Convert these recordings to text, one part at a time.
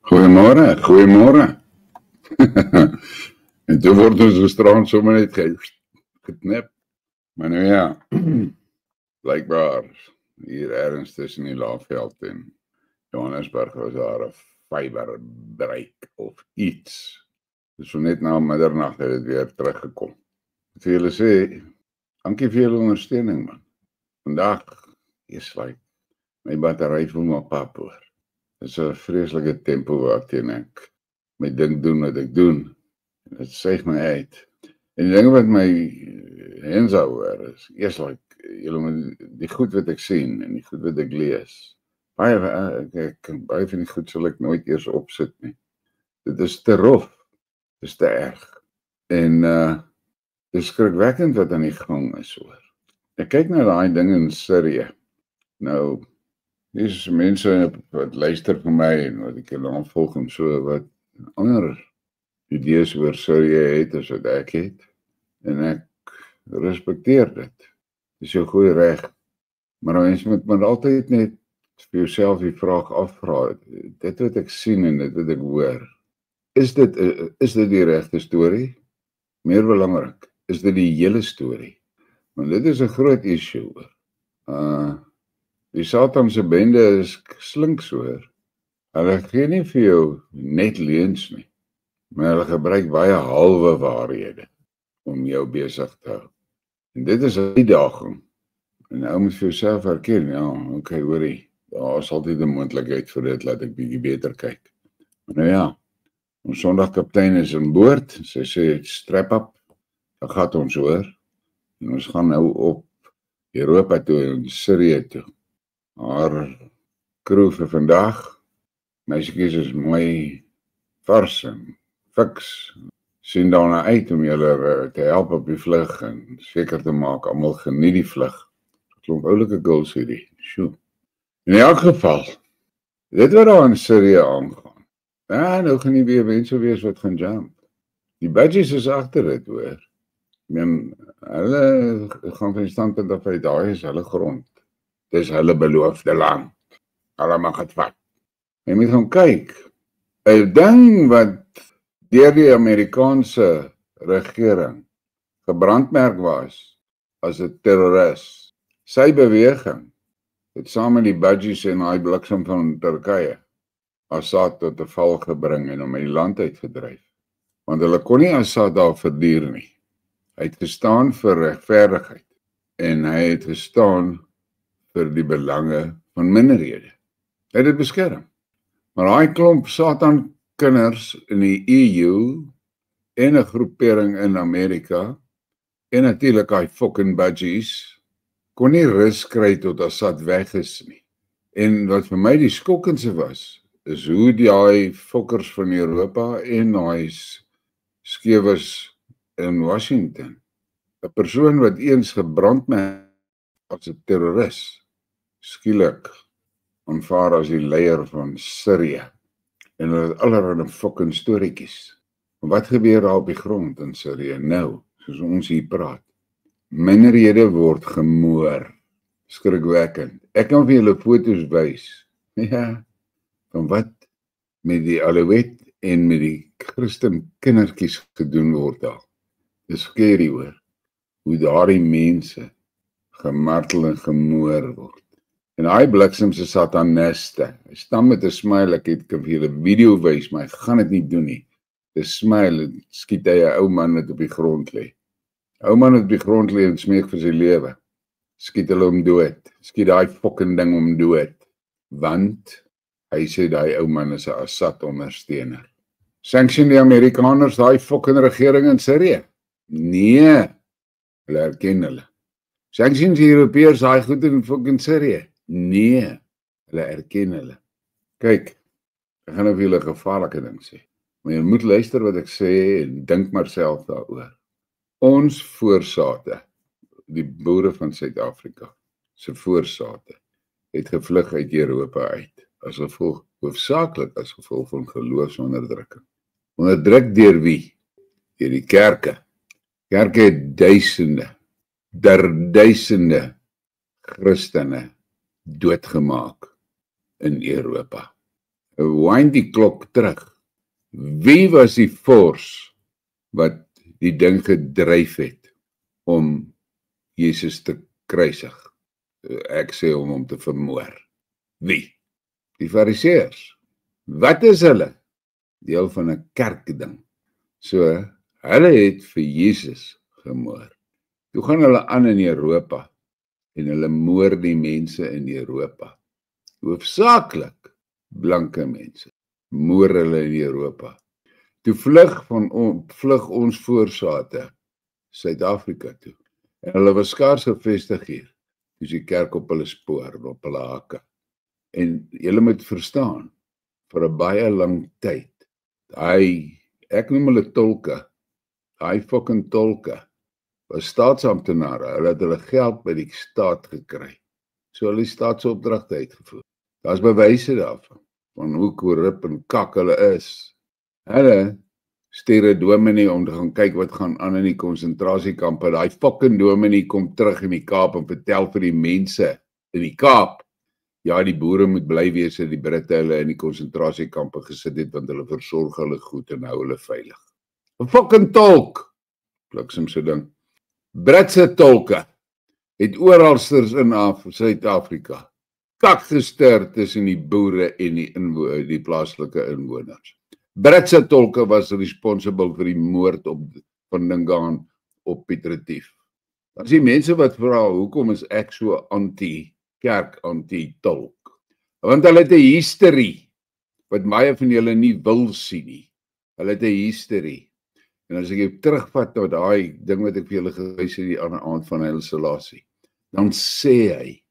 Goeiemôre, goeiemôre. En toe word ons gisterand sommer net geknip. Maar nou ja, blijkbaar hier ergens tussen die Laagveld en Johannesburg was daar 'n fiberbreuk of iets. Dus so net na middernag het dit weer teruggekom. Ek wil julle sê, dankie vir julle ondersteuning, man. Vandag is like my battery voel maar pap hoor. Dit is 'n vreeslike tempo waarteen ek my ding doen wat ek doen. Dit suig my uit. En die ding wat my hands hoor is, eers like, die goed wat ek sien en die goed wat ek lees. Baie van die goed sal ek nooit eers opsit nie. Dit is te rof. Dit is te erg. En dit is skrikwekkend wat aan die gang is hoor. Ek kyk na daai ding in Sirië. Nou, dis mense wat luister vir my en wat ek hulle aanvolg en so wat ander idees oor Sirië het as wat ek het. En ek respekteer dit. Dis jou goeie reg. Maar mens moet altyd net vir jouself die vraag afvra. Dit wat ek sien en dit wat ek hoor. Is dit die regte storie? Meer belangrik, is dit die hele storie? Want dit is 'n groot issue hoor. Die Satanse bende is slinks hoor. Hulle gee nie vir jou net leuns nie. Maar hulle gebruik baie halwe waarhede om jou besig te hou. En dit is 'n uitdaging. En nou moet vir jouself erken, ja, okay, hoorie, daar is altyd 'n moontlikheid vir dit, laat ek bietjie beter kyk. Maar nou ja, ons sondagkaptein is aan boord, sy sê, strap up, dan gaat ons hoor. En ons gaan nou op Europa toe en Sirië toe. Haar crew vir vandag, meisiekies is mooi vars en fiks, sien daarna uit om julle te help op die vlug en seker te maak, almal geniet die vlug. Klomp oulike girls hierdie, sjoe. In elk geval, dit wat daar in Sirië aangaan, nou gaan nie weer mense wees wat gaan jump. Die budgies is agter dit hoor. Hulle gaan van die standpunt af uit, daai is hulle grond. Dis hulle beloofde land. Hulle mag het vat. Jy moet gaan kyk. 'n ding wat deur die Amerikaanse regering gebrandmerk was as 'n terroris. Sy beweging het saam met die budgies en daai bliksem van Turkye Assad tot 'n val gebring en hom uit die land uitgedryf. Want hulle kon nie Assad daar verduur nie. Hy het gestaan vir regverdigheid en hy het gestaan vir die belange van minderhede. Hy het dit beskerm. Maar daai klomp Satan kinders in die EU en 'n groepering in Amerika en natuurlik daai fucking budgies kon nie rus kry tot Assad weg is nie. En wat vir my die skokkendste was, is hoe die fokkers van Europa en daai skewers in Washington, 'n persoon wat eens gebrandmerk as 'n terroris, skielik aanvaar as die leier van Sirië. En hulle het allerlei fucking storieetjies. Wat gebeur daar op die grond in Sirië nou, soos ons hier praat? Minderhede word gemoor. Skrikwekkend. Ek kan vir julle foto's wys. Ja, van wat met die Alouet en met die Christen kindertjies gedoen word daar. Dis scary hoor. Hoe daardie mense gemartel en gemoor word. En daai bliksems is sataniste. Hy staan met 'n smile, ek kan vir julle 'n video wys, maar ek gaan dit nie doen nie. Dis smile en skiet hy 'n ou man wat op die grond lê. Ou man wat op die grond lê en smeek vir sy lewe. Skiet hulle hom dood. Skiet daai fucking ding hom dood. Want hy sê daai ou man is 'n Assad ondersteuner. Sanction die Amerikaners daai fucking regering in Sirië? Nee. Hulle erken hulle. Sanction die Europeërs daai goed in fucking Sirië? Nee. Hulle erken hulle. Kyk, ek gaan nou vir julle 'n gevaarlike ding sê. Maar jy moet luister wat ek sê en dink maar self daaroor. Ons voorsate, die boere van Suid-Afrika se voorsate, het gevlug uit Europa uit, as gevolg, hoofsaaklik as gevolg van geloofsonderdrukking. Onderdruk deur wie? Deur die kerke. Kerke het duisende Christene doodgemaak in Europa. Wind die klok terug. Wie was die force wat die ding gedryf het om Jesus te kruisig? Ek sê om hom te vermoor. Wie? Die Fariseërs. Wat is hulle? Deel van 'n kerkding. So, hulle het vir Jesus gemoor. Toe gaan hulle aan in Europa en hulle moor die mense in Europa. Hoofsaaklik blanke mense. Moor hulle in Europa. Toe vlug ons voorsate Suid-Afrika toe. En hulle was skaars gevestig hier. Dis die kerk op hulle spoor, op hulle hakke. En julle moet verstaan, vir 'n baie lang tyd, ek noem hulle tolke, fucking tolke, was staatsamptenare, hulle het hulle geld by die staat gekry. So hulle die staatsopdragte uitgevoer. Daar's bewyse daarvan, van hoe korrup en kak hulle is. Hulle stuur 'n dominee om te gaan kyk wat gaan aan in die konsentrasiekampe. Daai fucking dominee kom terug in die Kaap en vertel vir die mense in die Kaap, ja, die boere moet bly wees dat die Britte hulle in die konsentrasiekampe gesit het, want hulle versorg hulle goed en hou hulle veilig. 'n Fucking tolk, bliksem so ding. Britse tolke het oralsters in Suid-Afrika kak gestuur tussen die boere en die plaaslike inwoners. Britse tolke was responsible vir die moord van Dingaan op Piet Retief. Dan is die mense wat vra, hoekom is ek so anti-kerk, anti-tolk? Want hulle het 'n hysterie, wat baie van julle nie wil sien nie. Hulle het 'n hysterie. En as ek terugvat na daai ding wat ek vir julle gewys het die ander aand van Haile Selassie, dan sê hy,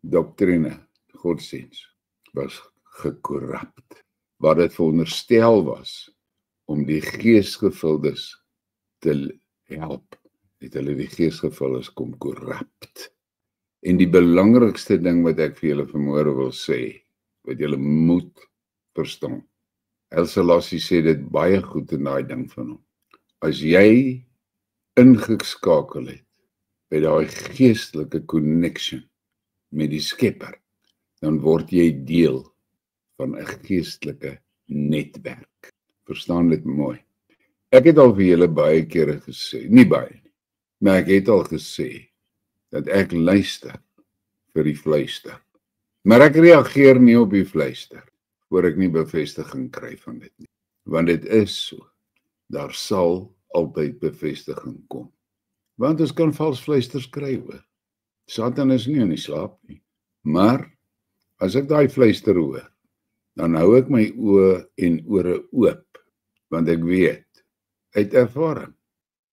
doktrine, godsdiens, was gekorrupt, wat dit veronderstel was, om die geesgevuldes te help, het hulle die geesgevuldes kom korrupt. En die belangrikste ding wat ek vir julle vanmôre wil sê, wat julle moet verstaan, Haile Selassie sê dit baie goed in daai ding van hom. As jy ingeskakel het by daai geestelike connection met die Skepper, dan word jy deel van 'n geestelike netwerk. Verstaan dit mooi. Ek het al vir julle baie kere gesê, nie baie nie, maar ek het al gesê dat ek luister vir die fluister. Maar ek reageer nie op die fluister voor ek nie bevestiging kry van dit nie. Want dit is so. Daar sal altyd bevestiging kom. Want ons kan vals fluisters kry hoor. Satan is nie in die slaap nie. Maar as ek daai fluister hoor, dan hou ek my oë en ore oop, want ek weet uit ervaring,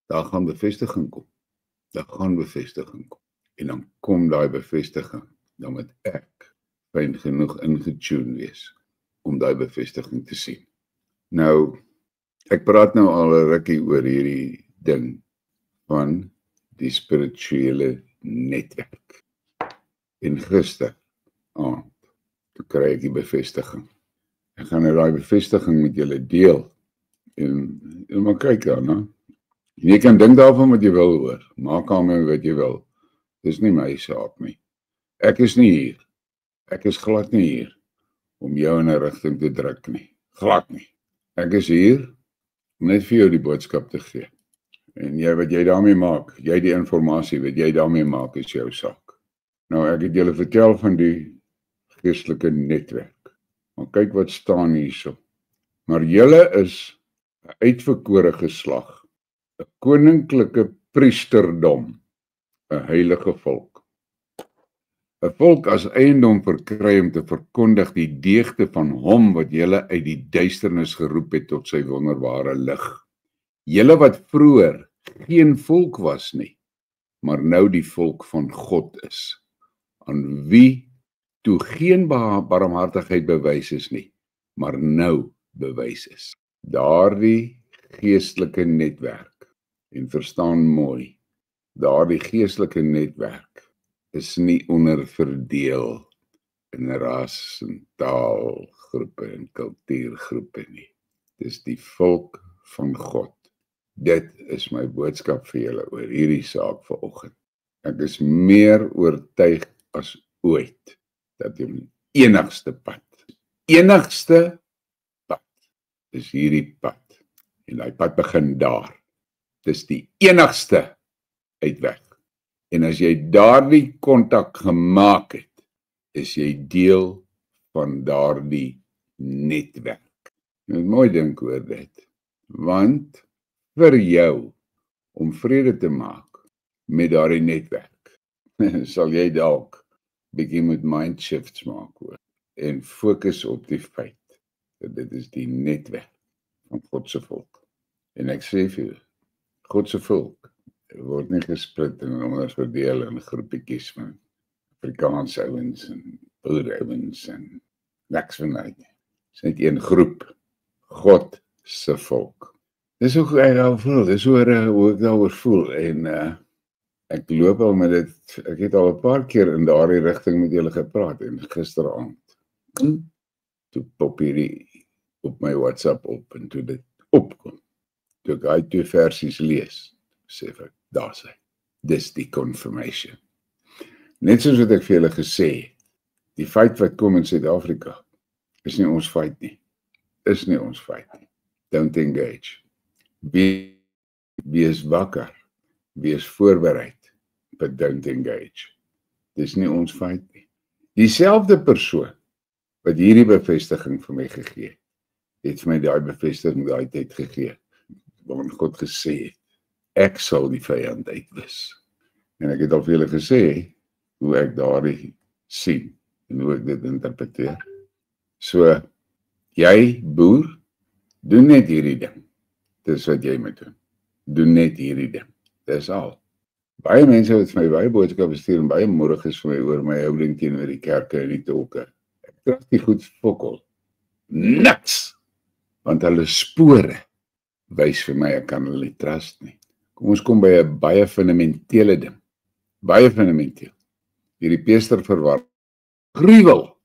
daar gaan bevestiging kom. Daar gaan bevestiging kom. En dan kom daai bevestiging, dan moet ek fyn genoeg ingetune wees om daai bevestiging te sien. Nou, ek praat nou al 'n rukkie oor hierdie ding van die spirituele netwerk. En gister aand, toe kry ek die bevestiging. Ek gaan nou daai bevestiging met julle deel. En maar kyk dan, né? Jy kan dink daarvan wat jy wil hoor. Maak daarmee wat jy wil. Dis nie my saak nie. Ek is nie hier. Ek is glad nie hier om jou in 'n rigting te druk nie. Glad nie. Ek is hier om net vir jou die boodskap te gee. En wat jy daarmee maak, jy die inligting wat jy daarmee maak, is jou saak. Nou, ek het julle vertel van die geestelike netwerk. Maar kyk wat staan hierso. Maar julle is 'n uitverkore geslag, 'n koninklike priesterdom, 'n heilige volk. 'n Volk as eiendom verkry om te verkondig die deugde van hom wat julle uit die duisternis geroep het tot sy wonderbare lig. Julle wat vroeër geen volk was nie, maar nou die volk van God is, aan wie toe geen barmhartigheid bewys is nie, maar nou bewys is. Daardie geestelike netwerk, en verstaan mooi, daardie geestelike netwerk is nie onderverdeel in ras en taalgroepe en kultuurgroepe nie. Dis die volk van God. Dit is my boodskap vir julle oor hierdie saak vanoggend. Ek is meer oortuig as ooit dat die enigste pad enigste pad is hierdie pad. En die pad begin daar. Dis die enigste uitweg. En as jy daardie kontak gemaak het, is jy deel van daardie netwerk. Jy moet mooi dink oor dit. Want vir jou, om vrede te maak met daardie netwerk, sal jy dalk bietjie moet mind shifts maak hoor, en fokus op die feit dat dit is die netwerk van God se volk. En ek sê vir jou, God se volk word nie gesplit en onderverdeel in groepietjies van Afrikaanse ouens en Boer ouens en niks van dit. Dis net een groep, God se volk. Dis hoe ek al voel, dis hoe ek daaroor voel en ek loop al met dit, ek het al 'n paar keer in daardie rigting met julle gepraat en gisteraand toe pop hierdie op my WhatsApp op en toe dit opkom. Toe ek daai 2 versies lees, sê ek, daar's hy. Dis die confirmation. Net soos wat ek vir julle gesê, die feit wat kom in Suid-Afrika is nie ons feit nie. Is nie ons feit nie. Don't engage. Wees wakker. Wees voorbereid. But don't engage. Dis nie ons feit nie. Dieselfde persoon wat hierdie bevestiging vir my gegee het vir my daai bevestiging daai tyd gegee. Want God gesê het, ek sal die vyand uitwis. En ek het al vir julle gesê hoe ek daardie sien en hoe ek dit interpreteer. So, jy boer, doen net hierdie ding. Dis wat jy moet doen. Doen net hierdie ding. Dis al. Baie mense wat vir my baie boodskappe stuur en baie moedig is vir my oor my houding teenoor die kerke en die tolke. Ek trust die goed fokol. Niks! Want hulle spore wys vir my ek kan hulle nie trust nie. Kom ons kom by 'n baie fundamentele ding. Baie fundamenteel. Hierdie peester verwar. Gruwel.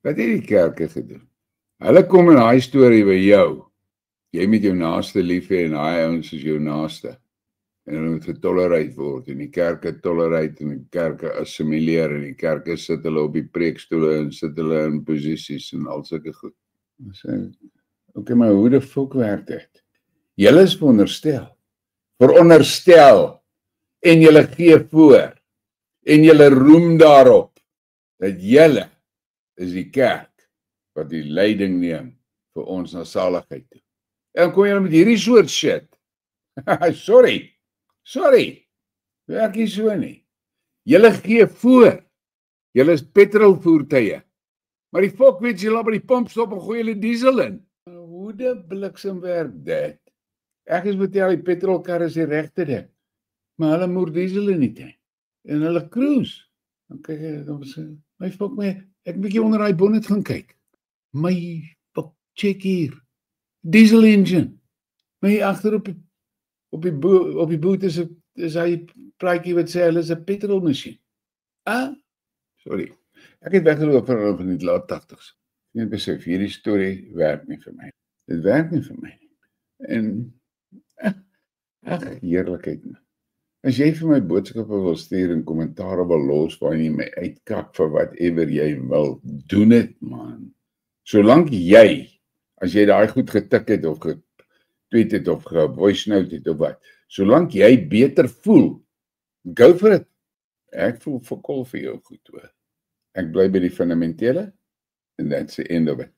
Wat het die kerke gedoen? Hulle kom in daai storie by jou. Jy moet jou naaste lief hê en daai ouens is jou naaste. En hulle moet getolereer word en die kerke tolereer en die kerke assimileer en die kerke sit hulle op die preekstoele en sit hulle in posisies en al sulke goed. Okay, maar hoe die fok werk dit? Julle is veronderstel en julle gee voor en julle roem daarop dat julle is die kerk wat die leiding neem vir ons na saligheid toe. En kom julle met hierdie soort shit. Sorry, werk nie so nie. Julle gee voor. Julle is petrolvoertuie. Maar die fok weet julle by die pomp stop en gooi julle diesel in. Hoe die bliksem werk dit? Ek is betel die petrolkar is die regte ding. Maar hulle moer diesel in die tank. En hulle cruise. Dan kyk ek, dan sê my fok my, ek bietjie onder daai bonnet gaan kyk. My fok check hier. Diesel engine. My agter op die boot is hy praatjie wat sê hulle is 'n petrolmasjien. Sorry. Ek het weggeloop van die laat 80s. Ek besef hierdie storie werk nie vir my. Dit werk nie vir my nie. En heerlikheid. As jy vir my boodskappe wil stuur en kommentaare wil los waar jy my uitkak vir whatever jy wil, doen dit man. Solank jy, as jy daai goed getik het of getweet het of gevoice note het of wat, solank jy beter voel, go for it. Ek voel fokol vir jou goed hoor. Ek bly by die fundamentele and that's the end of it.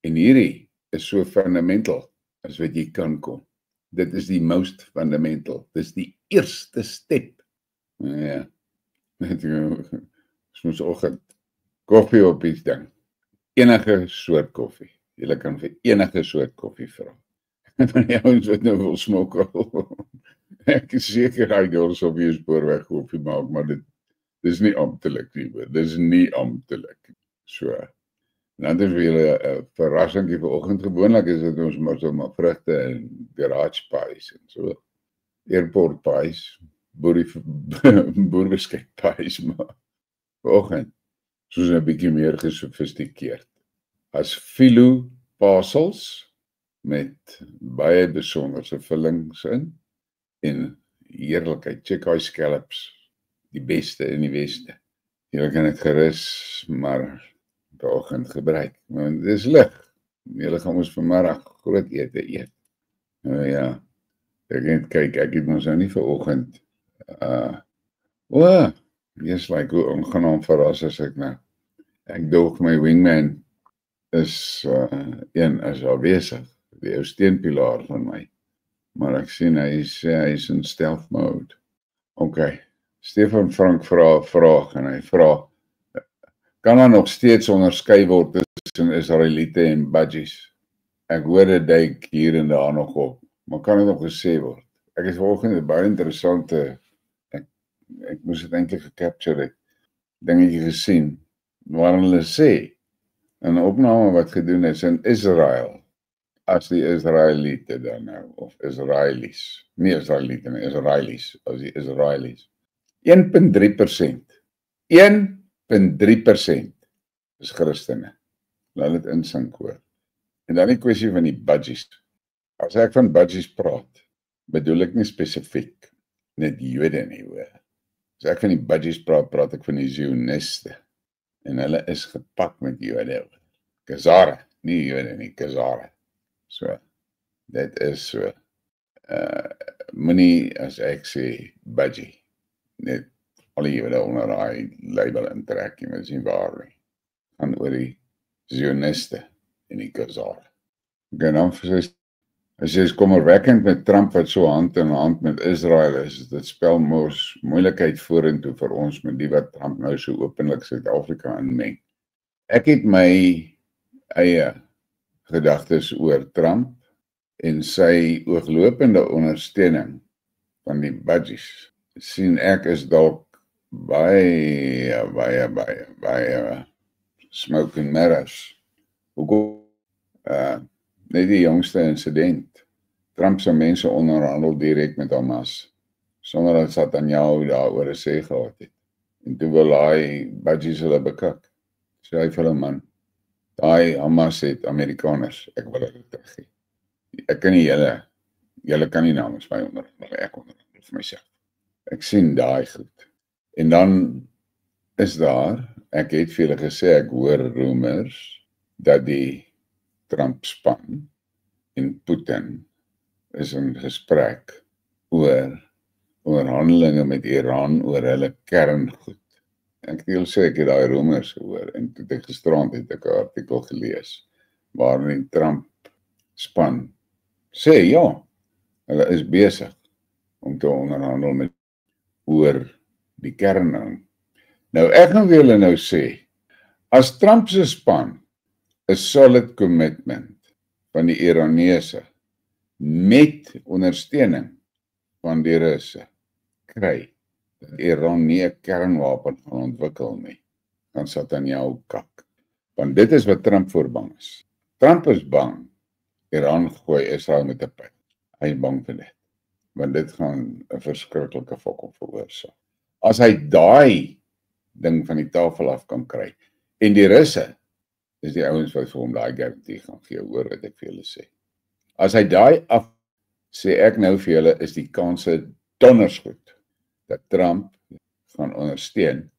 En hierdie is so fundamental as wat jy kan kom. Dit is die most fundamental. Dit is die eerste step. Ja. Ons moet oggend koffie op iets ding. Enige soort koffie. Jy kan vir enige soort koffie vra. Van die ouens wat nou wil smokkel. Ek is seker hy girls op die spoorweg koffie maak, maar dit is nie amptelik nie. Dit is nie amptelik. So. En dan is vir julle 'n verrassingkie vanoggend. Gewoonlik is dit ons maar vrugte en garage pies en so. Airport pies, boerbeskik pies, maar vanoggend soos 'n bietjie meer gesofistikeerd. As filo pasels met baie besonderse vullings in en heerlikheid, chicken scallops, die beste in die weste. Julle kan dit gerus maar vanoggend gebruik. Want dit is lig. Julle gaan ons vanmiddag groot ete eet. Nou ja, ek het kyk, ek het ons nou nie vanoggend jy's like hoe ongenaam verras is ek nou. Ek dog my wingman is al besig, die ou steunpilaar van my. Maar ek sien hy is in stealth mode. Okay, Stefan Frank vra 'n vraag en hy vra, kan daar nog steeds onderskei word tussen Israeliete en budgies? Ek hoor dit duik hier en daar nog op, maar kan dit nog gesê word? Ek het vanoggend 'n baie interessante, ek moes dit eintlik gecapture het, dingetjie gesien, waarin hulle sê, 'n opname wat gedoen is in Israel, as die Israeliete dan nou, of Israelies, nie Israeliete nie, Israelies, as die Israelies, 1.3%, 1.3% is Christene. Laat dit insink hoor. En dan die kwessie van die budgies. As ek van budgies praat, bedoel ek nie spesifiek net Jode nie hoor. As ek van die budgies praat, praat ek van die Zioniste. En hulle is gepak met Jode. Khazare, nie Jode nie, Khazare. So, dit is so. Moenie as ek sê budgie, net al die Jode onder daai label intrek, jy moet sien waar nie. Gaan oor die Zioniste en die Khazare. Okay, dan as jy is kommerwekkend met Trump wat so hand in hand met Israel is, dit spel mos moeilikheid vorentoe vir ons met die wat Trump nou so openlik Suid-Afrika inmeng. Ek het my eie gedagtes oor Trump en sy ooglopende ondersteuning van die budgies. Sien ek is dalk baie smoke and mirrors. Hoekom? Net die jongste incident. Trump se mense onderhandel direk met Hamas, sonder dat Netanyahu daaroor 'n sê gehad het. En toe wil hy budgies hulle bekik. Sê hy vir hulle, man, daai Hamas het Amerikaners, ek wil hulle teruggee. Ek kan nie julle kan nie namens my onderhandel, ek onderhandel vir myself. Ek sien daai goed. En dan is daar, ek het vir julle gesê, ek hoor rumors, dat die Trump span en Putin is in gesprek oor onderhandelinge met Iran oor hulle kerngoed. Ek wil sê ek het daai rumors gehoor en toe ek gisterand het ek 'n artikel gelees waarin die Trump span sê ja, hulle is besig om te onderhandel met oor die kern. Nou ek gaan vir julle nou sê, as Trump se span 'n solid commitment van die Iranese met ondersteuning van die Russe kry, dat Iran nie 'n kernwapen gaan ontwikkel nie, dan Netanyahu kak. Want dit is wat Trump voor bang is. Trump is bang, Iran gooi Israel met 'n pyl. Hy is bang vir dit, want dit gaan 'n verskriklike fokol veroorsaak. As hy daai ding van die tafel af kan kry, en die Russe, is die ouens wat vir hom daai garantie gaan gee, hoor wat ek vir julle sê. As hy daai af, sê ek nou vir julle, is die kanse donders goed, dat Trump gaan ondersteun,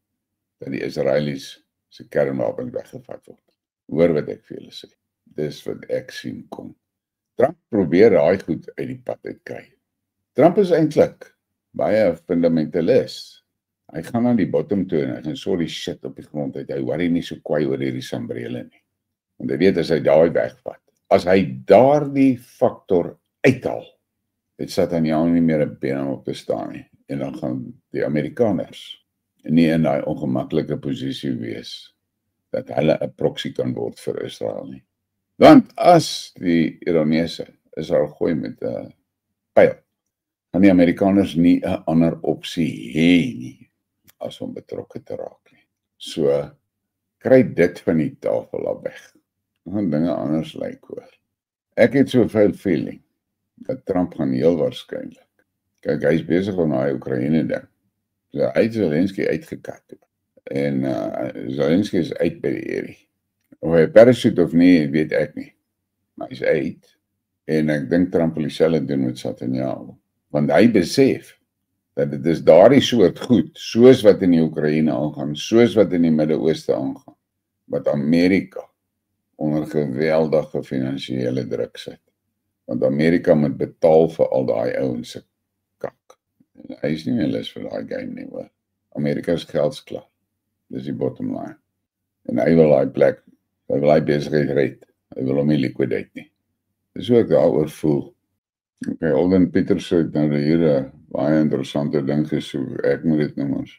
dat die Israelies se kernwapens weggevat word. Hoor wat ek vir julle sê. Dis wat ek sien kom. Trump probeer daai goed uit die pad uitkry. Trump is eintlik baie fundamentalist. Hy gaan aan die bottom toe en hy gaan sorry shit op die grond uit. Hy worry nie so kwaai oor hierdie sambrele nie. Want hy weet as hy daai wegvat, as hy daardie faktor uithaal, het Netanyahu nie meer 'n been om op te staan nie. En dan gaan die Amerikaners nie in daai ongemaklike posisie wees dat hulle 'n proxy kan word vir Israel nie. Want as die Iranese Israel gooi met 'n pyl, gaan die Amerikaners nie 'n ander opsie hê nie as om betrokke te raak nie. So, kry dit van die tafel af weg. Dan gaan dinge anders lyk hoor. Ek het soveel feeling dat Trump gaan heel waarskynlik. Kyk, hy is besig om daai Oekraïne ding. So, hy het Zelensky uitgekat. En Zelensky is uit by die area. Of hy parachute of nie, weet ek nie. Maar hy is uit. En ek dink Trump wil dieselfde doen met Netanyahu. Want hy besef dat dit is daardie soort goed, soos wat in die Oekraïne aangaan, soos wat in die Midde-Ooste aangaan, wat Amerika onder geweldige finansiële druk sit. Want Amerika moet betaal vir al daai ouens se kak. En hy is nie meer lus vir daai game nie, hoor. Amerika is geldsklaar. Dis die bottom line. En hy wil daai plek, hy wil daai besigheid red. Hy wil hom nie liquidate nie. Dis hoe ek daaroor voel. Okay, Alden Peters het nou hier baie interessante ding gesoek. Ek moet dit nou mos.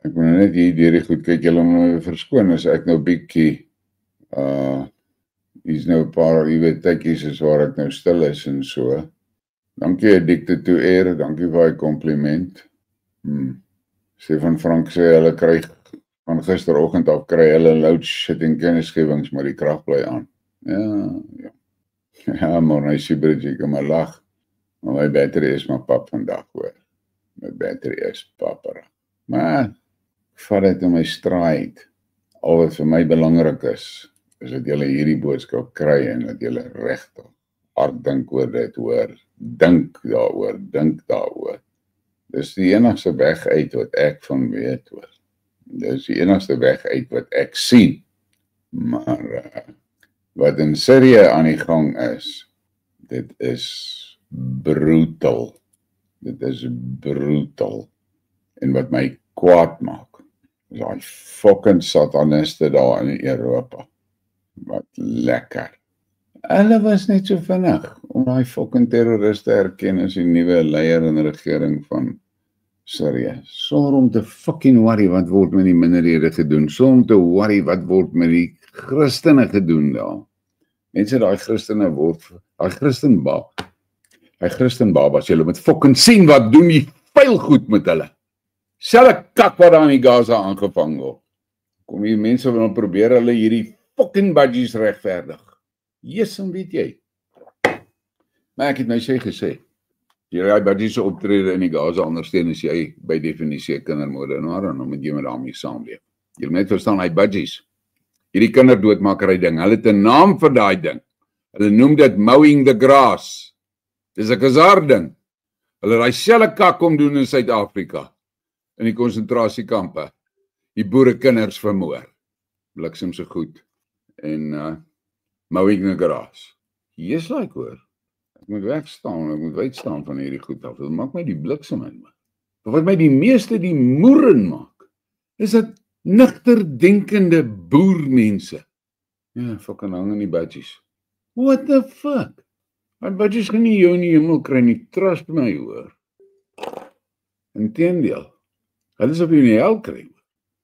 Ek moet net hier deur die goed kyk, julle moet my verskoon as ek nou bietjie hier's nou 'n paar, jy weet, tydjies is waar ek nou stil is en so. Dankie Addicted to Air, dankie vir die kompliment. Stefan Frank sê hulle kry van gisteroggend af kry hulle load shedding kennisgewings, maar die krag bly aan. Ja, maar hy sê Bridgie, kom maar lag. Maar my battery is maar pap vandag, hoor. My battery is papera. Maar ek vat dit in my stride. Al wat vir my belangrik is dat julle hierdie boodskap kry en dat julle regtig hard dink oor dit, hoor. Dink daaroor. Dis die enigste weg uit wat ek van weet, hoor. Dis die enigste weg uit wat ek sien. Maar wat in Syrië aan die gang is, dit is brutal. Dit is brutal. En wat my kwaad maak, is daai fucking sataniste daar in Europa. Wat lekker. Hulle was net so vinnig om daai fucking terroriste erken as die nuwe leier en regering van Syrië. Sonder om te fucking worry wat word met die minderhede gedoen. Sonder om te worry wat word met die Christene gedoen daar. Mense, daai Christene word, daai Christenbabas, julle moet fucking sien wat doen die vuil goed met hulle. Selfe kak wat daar in die Gaza aangevang word. Kom hier mense wil probeer hulle hierdie fucking budgies regverdig. En weet jy. Maar ek het nou gesê, die budgies se optrede in die Gaza ondersteun as jy by definisie 'n kindermoordenaar en dan moet jy met daarmee saamleef. Jy moet net verstaan, hy budgies. Hierdie kinderdoodmakery ding, hulle het 'n naam vir daai ding. Hulle noem dit mowing the grass. Dis 'n Khazar ding. Hulle het daai selfe kak kom doen in Suid-Afrika, in die konsentrasiekampe. Die boerekinders vermoor. Bliksem so goed. En mowing the grass. Hier's like, hoor. Ek moet wegstaan, ek moet uitstaan van hierdie goed af. Dit maak my die bliksem in my. Wat my die meeste die moeren maak, is dat nigter denkende boermense. Ja, fucking hang in die budgies. What the fuck? Die budgies gaan nie jou in die hemel kry nie, trust my, hoor. Inteendeel, hulle is op jou in die hel kry.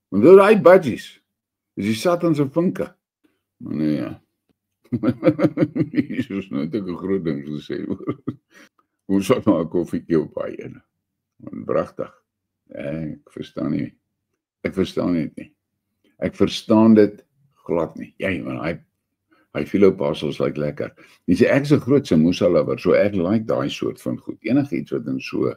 Want die budgies, is die Satan se vinke. Maar nee, ja. Jesus, nou het ek 'n groot ding gesê, hoor. Hoe sal nou 'n koffiekie op hy ene? Pragtig. Ek verstaan nie. Ek verstaan dit nie. Ek verstaan dit glad nie. Jy, man, hy filopastels lyk lekker. Jy sê, ek is 'n groot samosa lover, so ek like daai soort van goed. Enigiets wat in so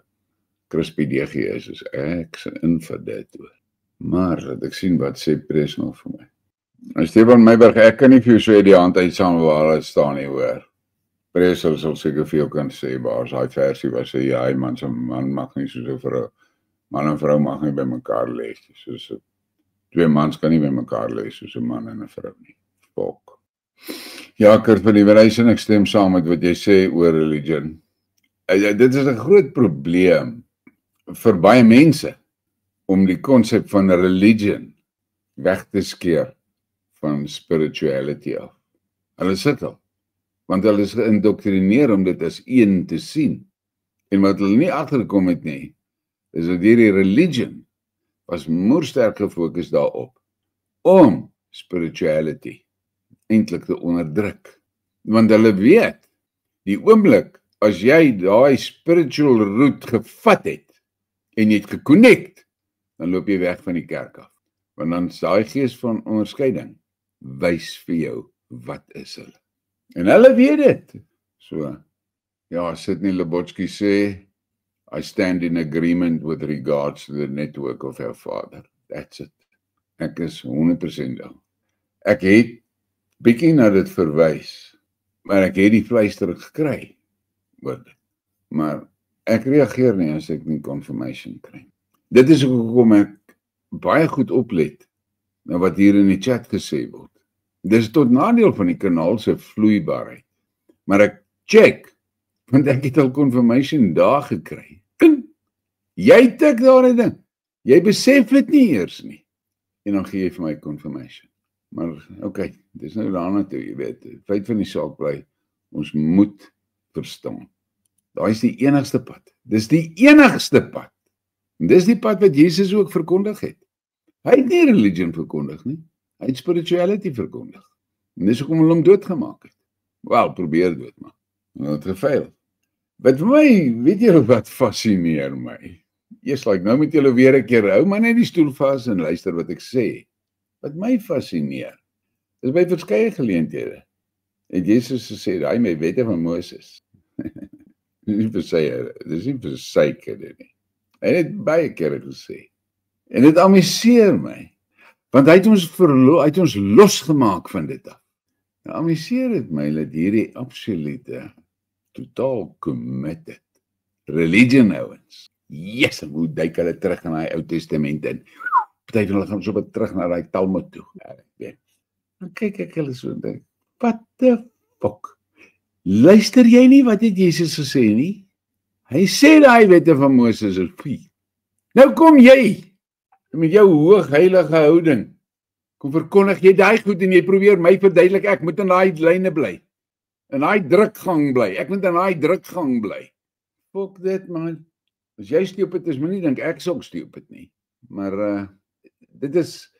crispy deegie is ek se in vir dit, hoor. Maar, dat ek sien wat sê Pres nog vir my. Stefan Meiberg, ek kan nie vir jou sê die hand uit saam waar hy staan nie, hoor. Pres sal seker vir jou kan sê, waar hy versie was, sê, ja, man mag nie soos 'n vrou. Man en vrou mag nie by mekaar lees. Soos 2 mans kan nie by mekaar lees, soos 'n man en 'n vrou nie. Fok. Ja, Kurt van die Wyse, ek stem saam met wat jy sê oor religion. Dit is 'n groot probleem vir baie mense om die konsep van religion weg te skeer van spirituality af. Hulle sukkel, want hulle is geïndoktrineer om dit as een te sien. En wat hulle nie agtergekom het nie, is dat hierdie religion was moersterk gefokus daarop om spirituality eintlik te onderdruk. Want hulle weet, die oomblik as jy daai spiritual route gevat het en jy het geconnect, dan loop jy weg van die kerk af. Want dan is daai gees van onderskeiding wys vir jou wat is hulle. En hulle weet dit. So, ja, Sidney Lebotsky sê, I stand in agreement with regards to the network of our Father. That's it. Ek is 100% daar. Ek het bietjie na dit verwys, maar ek het die vleis terug gekry. Maar ek reageer nie as ek nie confirmation kry. Dit is hoekom ek baie goed oplet na wat hier in die chat gesê word. Dis tot nadeel van die kanaal se vloeibaarheid. Maar ek check, want ek het al confirmation daar gekry. Jy tik daar 'n ding. Jy besef dit nie eers nie. En dan gee jy vir my confirmation. Maar okay, dis nou daarna toe, jy weet. Die feit van die saak bly, ons moet verstaan. Daai is die enigste pad. Dis die enigste pad. En dis die pad wat Jesus ook verkondig het. Hy het nie religion verkondig nie. Hy het spirituality verkondig. En dis hoekom hulle hom doodgemaak het. Wel, probeer doodmaak. En het gefaal. Wat vir my, weet julle wat fascineer my? Eers nou moet julle weer 'n keer hou, maar net die stoel vas en luister wat ek sê. Wat my fascineer, is by verskeie geleenthede. Het Jesus gesê, daai my wette van Moses. Dis nie vir sy kinde nie. Hy het baie kere gesê. En dit amuseer my, want hy het ons losgemaak van dit af. Nou amuseer dit my dat hierdie absolute, totaal committed religion ouens, yes, hoe duik hulle terug in die Ou Testament in. Party van hulle gaan so wat terug na die Talmud toe. Dan kyk ek hulle so en dink, what the fuck? Luister jy nie wat het Jesus gesê nie? Hy sê daai wette van Moses is fie. Nou kom jy met jou hoogheilige houding. Kom verkondig jy daai goed en jy probeer my verduidelik ek moet in daai lyne bly. In daai drukgang bly. Ek moet in daai drukgang bly. Fuck dit man. As jy stupid is, moet nie dink ek is ook stupid nie. Maar dit is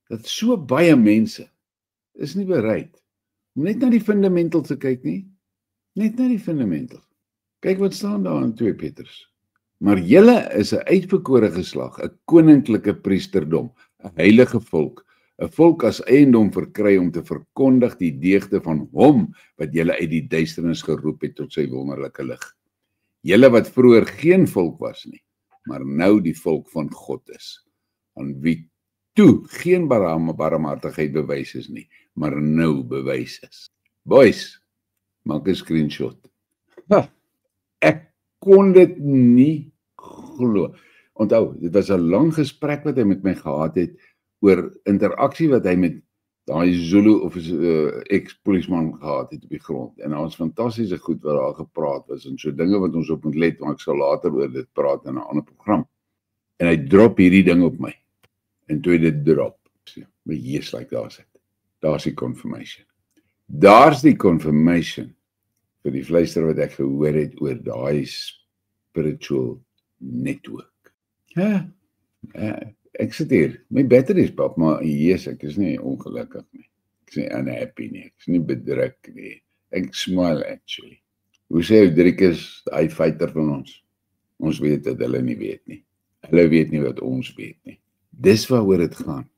dat so baie mense is nie bereid om net na die fundamentals te kyk nie. Net na die fundamentals. Kyk wat staan daar in 2 Petrus. Maar julle is 'n uitverkore geslag, 'n koninklike priesterdom, 'n heilige volk, 'n volk as eiendom verkry om te verkondig die deugde van hom wat julle uit die duisternis geroep het tot sy wonderlike lig. Julle wat vroeër geen volk was nie, maar nou die volk van God is, aan wie toe geen barmhartigheid bewys is nie, maar nou bewys is. Boys, maak 'n screenshot. Ek kon dit nie glo. Onthou, dit was 'n lang gesprek wat hy met my gehad het oor interaksie wat hy met daai Zulu of ex-polisman gehad het op die grond. En daar was fantastiese goed wat daar gepraat was en so dinge wat ons op moet let, want ek sal later oor dit praat in 'n ander program. En hy drop hierdie ding op my. En toe hy dit drop, my Jesus, daar's die confirmation. Daar's die confirmation vir die fluister wat ek gehoor het oor daai spiritual network. Ek sit hier, my battery is pap, maar yes, ek is nie ongelukkig nie. Ek is nie unhappy nie, ek is nie bedruk nie. Ek smile actually. Hoe sê Driekus, hy fighter van ons? Ons weet dat hulle nie weet nie. Hulle weet nie wat ons weet nie. Dis waaroor dit gaan.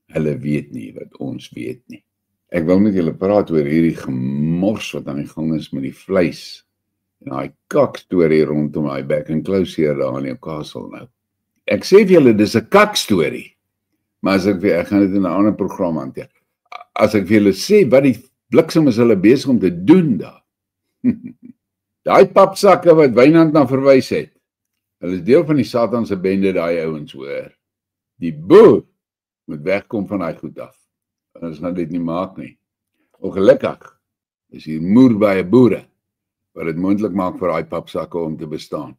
Hulle weet nie wat ons weet nie. Ek wil met julle praat oor hierdie gemors wat aan die gang is met die vleis. En daai kakstorie rondom daai back and close hier daar in Newcastle nou. Ek sê vir julle, dis 'n kakstorie. Maar as ek gaan dit in 'n ander program hanteer. As ek vir julle sê wat die bliksem is hulle besig om te doen daar. Daai papsakke wat Wynand na verwys het. Hulle is deel van die Satan se bende, daai ouens hoor. Die boer moet wegkom van daai goed af. En as nou dit nie maak nie. Ongelukkig is hier moerbye boere wat dit moontlik maak vir daai papsakke om te bestaan.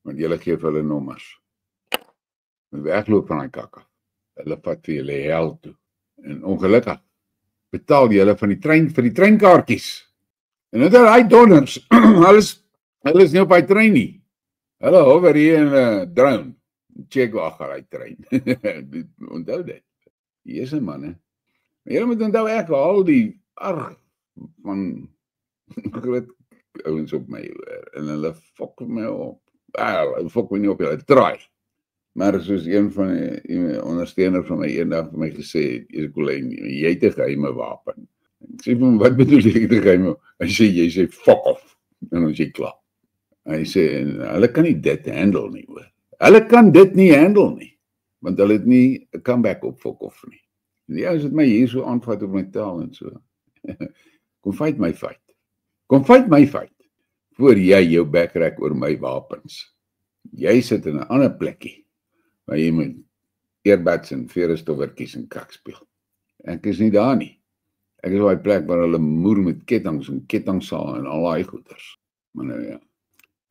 Want julle gee vir hulle nommers. Moet wegloop van daai kakke. Hulle vat vir julle hel toe. En ongelukkig betaal julle van die trein vir die treinkaartjies. En nou daai donners, hulle is nie op daai trein nie. Hulle hover hier in 'n drone. Check waar gaan hy trein. Onthou dit. Hier is 'n man, hè. Maar jy moet onthou ek al die arg van groot ouens op my en hulle fok my op. Hulle fok my nie op, hulle try. Maar soos een van die ondersteuners van my eendag vir my gesê het, jy het 'n geheime wapen. Ek sê vir hom, wat bedoel jy te geheime? Hy sê fok off. En ons jy klaar. Hy sê, hulle kan nie dit handle nie, hoor. Hulle kan dit nie handle nie, want hulle het nie 'n comeback op fok off nie. En die ouens het my hier so aanvat op my taal en so. Kom fight my fight. Kom fight my fight, voor jy jou backrack oor my wapens. Jy sit in 'n ander plekkie, waar jy moet earbuds en verestoffertjies en kakspeel. Ek is nie daar nie. Ek is op die plek waar hulle moer met kettinge en kettingsaal en al daai goeders. Maar nou ja.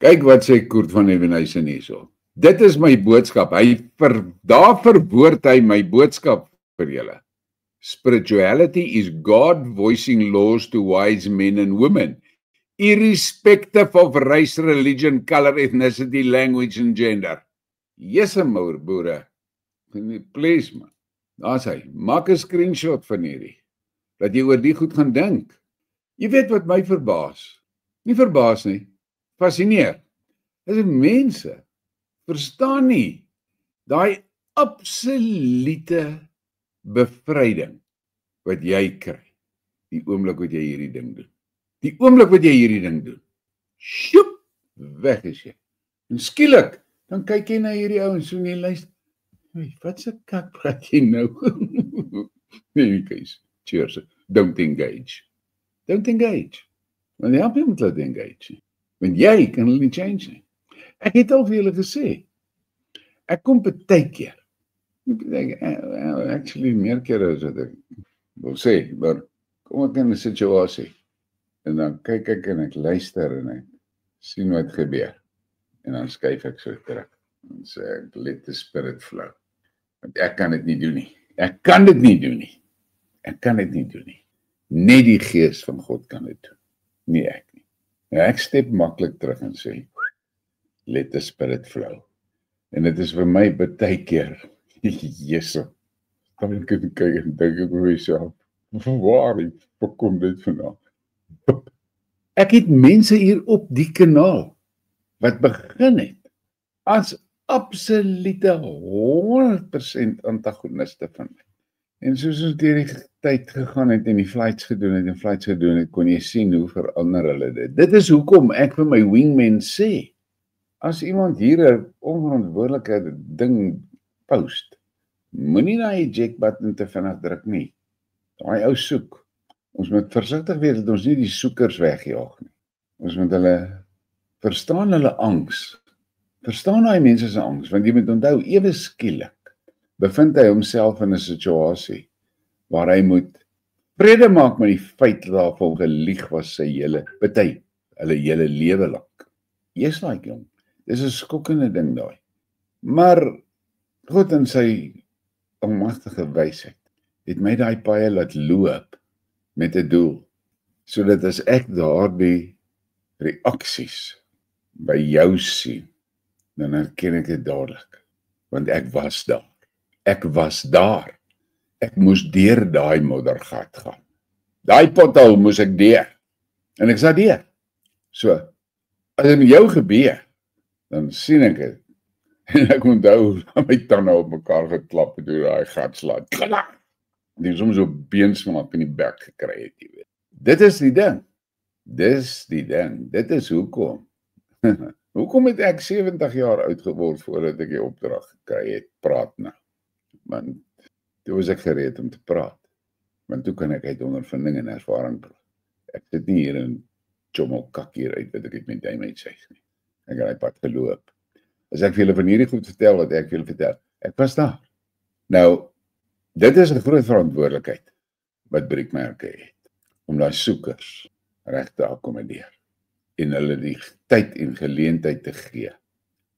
Kyk wat sê Koert van Evenhuisen hierso. Dit is my boodskap. Daar verwoord hy my boodskap vir julle. Spirituality is God voicing laws to wise men and women, irrespective of race, religion, color, ethnicity, language and gender. Yes, moer boere. Please man. Daar's hy. Maak 'n screenshot van hierdie. Dat jy oor die goed gaan dink. Jy weet wat my verbaas. Nie verbaas nie. Fascineer. Dis mense verstaan nie daai absolute bevryding wat jy kry die oomblik wat jy hierdie ding doen. Die oomblik wat jy hierdie ding doen. Sjoep, weg is jy. En skielik dan kyk jy na hierdie ouens so en jy luister. Hey, wat se kak praat jy nou? Nee, keis. Cheers. Don't engage. Don't engage. Want help jy moet laat engage. Want jy kan hulle nie change nie. Ek het al vir julle gesê. Ek kom partykeer. Actually meer kere as wat ek wil sê, maar kom ek in 'n situasie en dan kyk ek en ek luister en ek sien wat gebeur. En dan skuif ek so terug en sê ek let the spirit flow. Want ek kan dit nie doen nie. Ek kan dit nie doen nie. Ek kan dit nie doen nie. Net die gees van God kan dit doen. Nie ek nie. En ek stap maklik terug en sê let the spirit flow. En dit is vir my baie keer Jesus. Dan ek kyk en dink ek vir myself, waar kom dit vandaan? Ek het mense hier op die kanaal wat begin het as absolute 100% antagoniste van my. En soos ons deur die tyd gegaan het en die flights gedoen het, kon jy sien hoe verander hulle dit. Dit is hoekom ek vir my wingman sê, as iemand hier 'n onverantwoordelike ding post, moenie na die eject button te vinnig druk nie. Daai ou soek. Ons moet versigtig wees dat ons nie die soekers wegjaag nie. Ons moet hulle verstaan hulle angs. Verstaan daai mense se angs, want jy moet onthou ewe skielik bevind hy homself in 'n situasie waar hy moet vrede maak met die feit dat daar vir hom gelieg was sy hele hele lewe lank. Jy's like jong. Dis 'n skokkende ding daai. Maar God in sy almagtige wysheid het my daai paie laat loop met 'n doel, sodat as ek daardie reaksies by jou sien, dan herken ek dit dadelik, want ek was daar. Ek was daar. Ek moes deur daai moddergat gaan. Daai pothol moes ek deur. En ek sat deur. So, as dit met jou gebeur, dan sien ek dit. En ek onthou my tande op mekaar geklap het deur daai gat slaat. Die soms so beensmaak in die bek gekry het, jy weet. Dit is die ding. Dit is hoekom. Hoekom het ek 70 jaar oud geword voordat ek die opdrag gekry het, praat nou. Want toe was ek gereed om te praat. Want toe kan ek uit ondervinding en ervaring praat. Ek sit nie hier in chommelkak hier uit wat ek het met duim uitsuig nie. Ek het die pad geloop. As ek vir julle van hierdie goed vertel wat ek vir julle vertel, ek was daar. Nou, dit is 'n groot verantwoordelikheid wat Briekmerke het, om daai soekers reg te akkommodeer en hulle die tyd en geleentheid te gee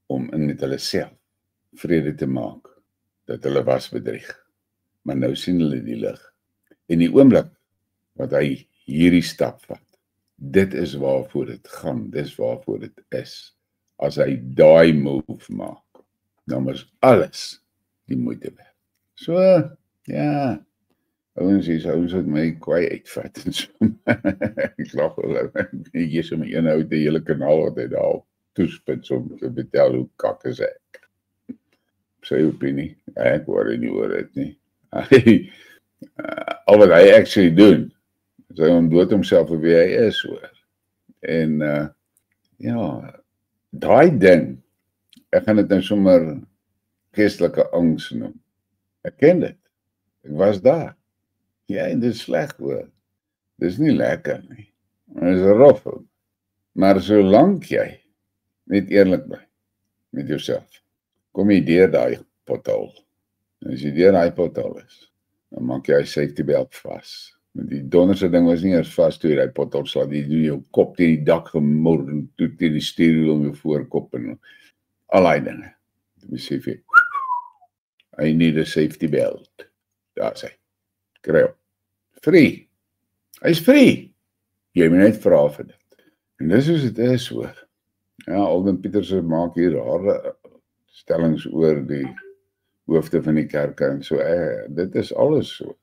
om in met hulle self vrede te maak dat hulle was bedrieg. Maar nou sien hulle die lig. En die oomblik wat hy hierdie stap vat, dit is waarvoor dit gaan, dis waarvoor dit is. As hy daai move maak, dan is alles die moeite werd. So, ja, ouens het my kwaai uitvat en so. Ek lag hulle, ek is om een ou die hele kanaal wat hy daar toespits om te vertel hoe kak is ek. Sy opinie, ek worry nie oor dit nie. Al wat hy actually doen, is hy ontdoet homself vir wie hy is, hoor. En, ja, daai ding, ek gaan dit nou sommer geestelike angs noem. Ek ken dit. Ek was daar. Ja, en dit is sleg, hoor. Dit is nie lekker nie. Dit is rof. Maar solank jy net eerlik bly met jouself, kom jy deur daai pothol. As jy deur hy pothol is, dan maak jy safety belt vas. Want die donderse ding was nie eers vas toe jy die pothol sal, die doen jou kop teen die dak gemor en toe teen die stuurwiel om jou voorkop en al die dinge. Jy sê vir I need a safety belt. Daar sê, kry hom. Free. Hy is free. Jy moet net vra vir dit. En dis soos dit is hoor. Ja, Alden Pieterse maak hier rare stellings oor die hoofde van die kerke en so, dit is alles so.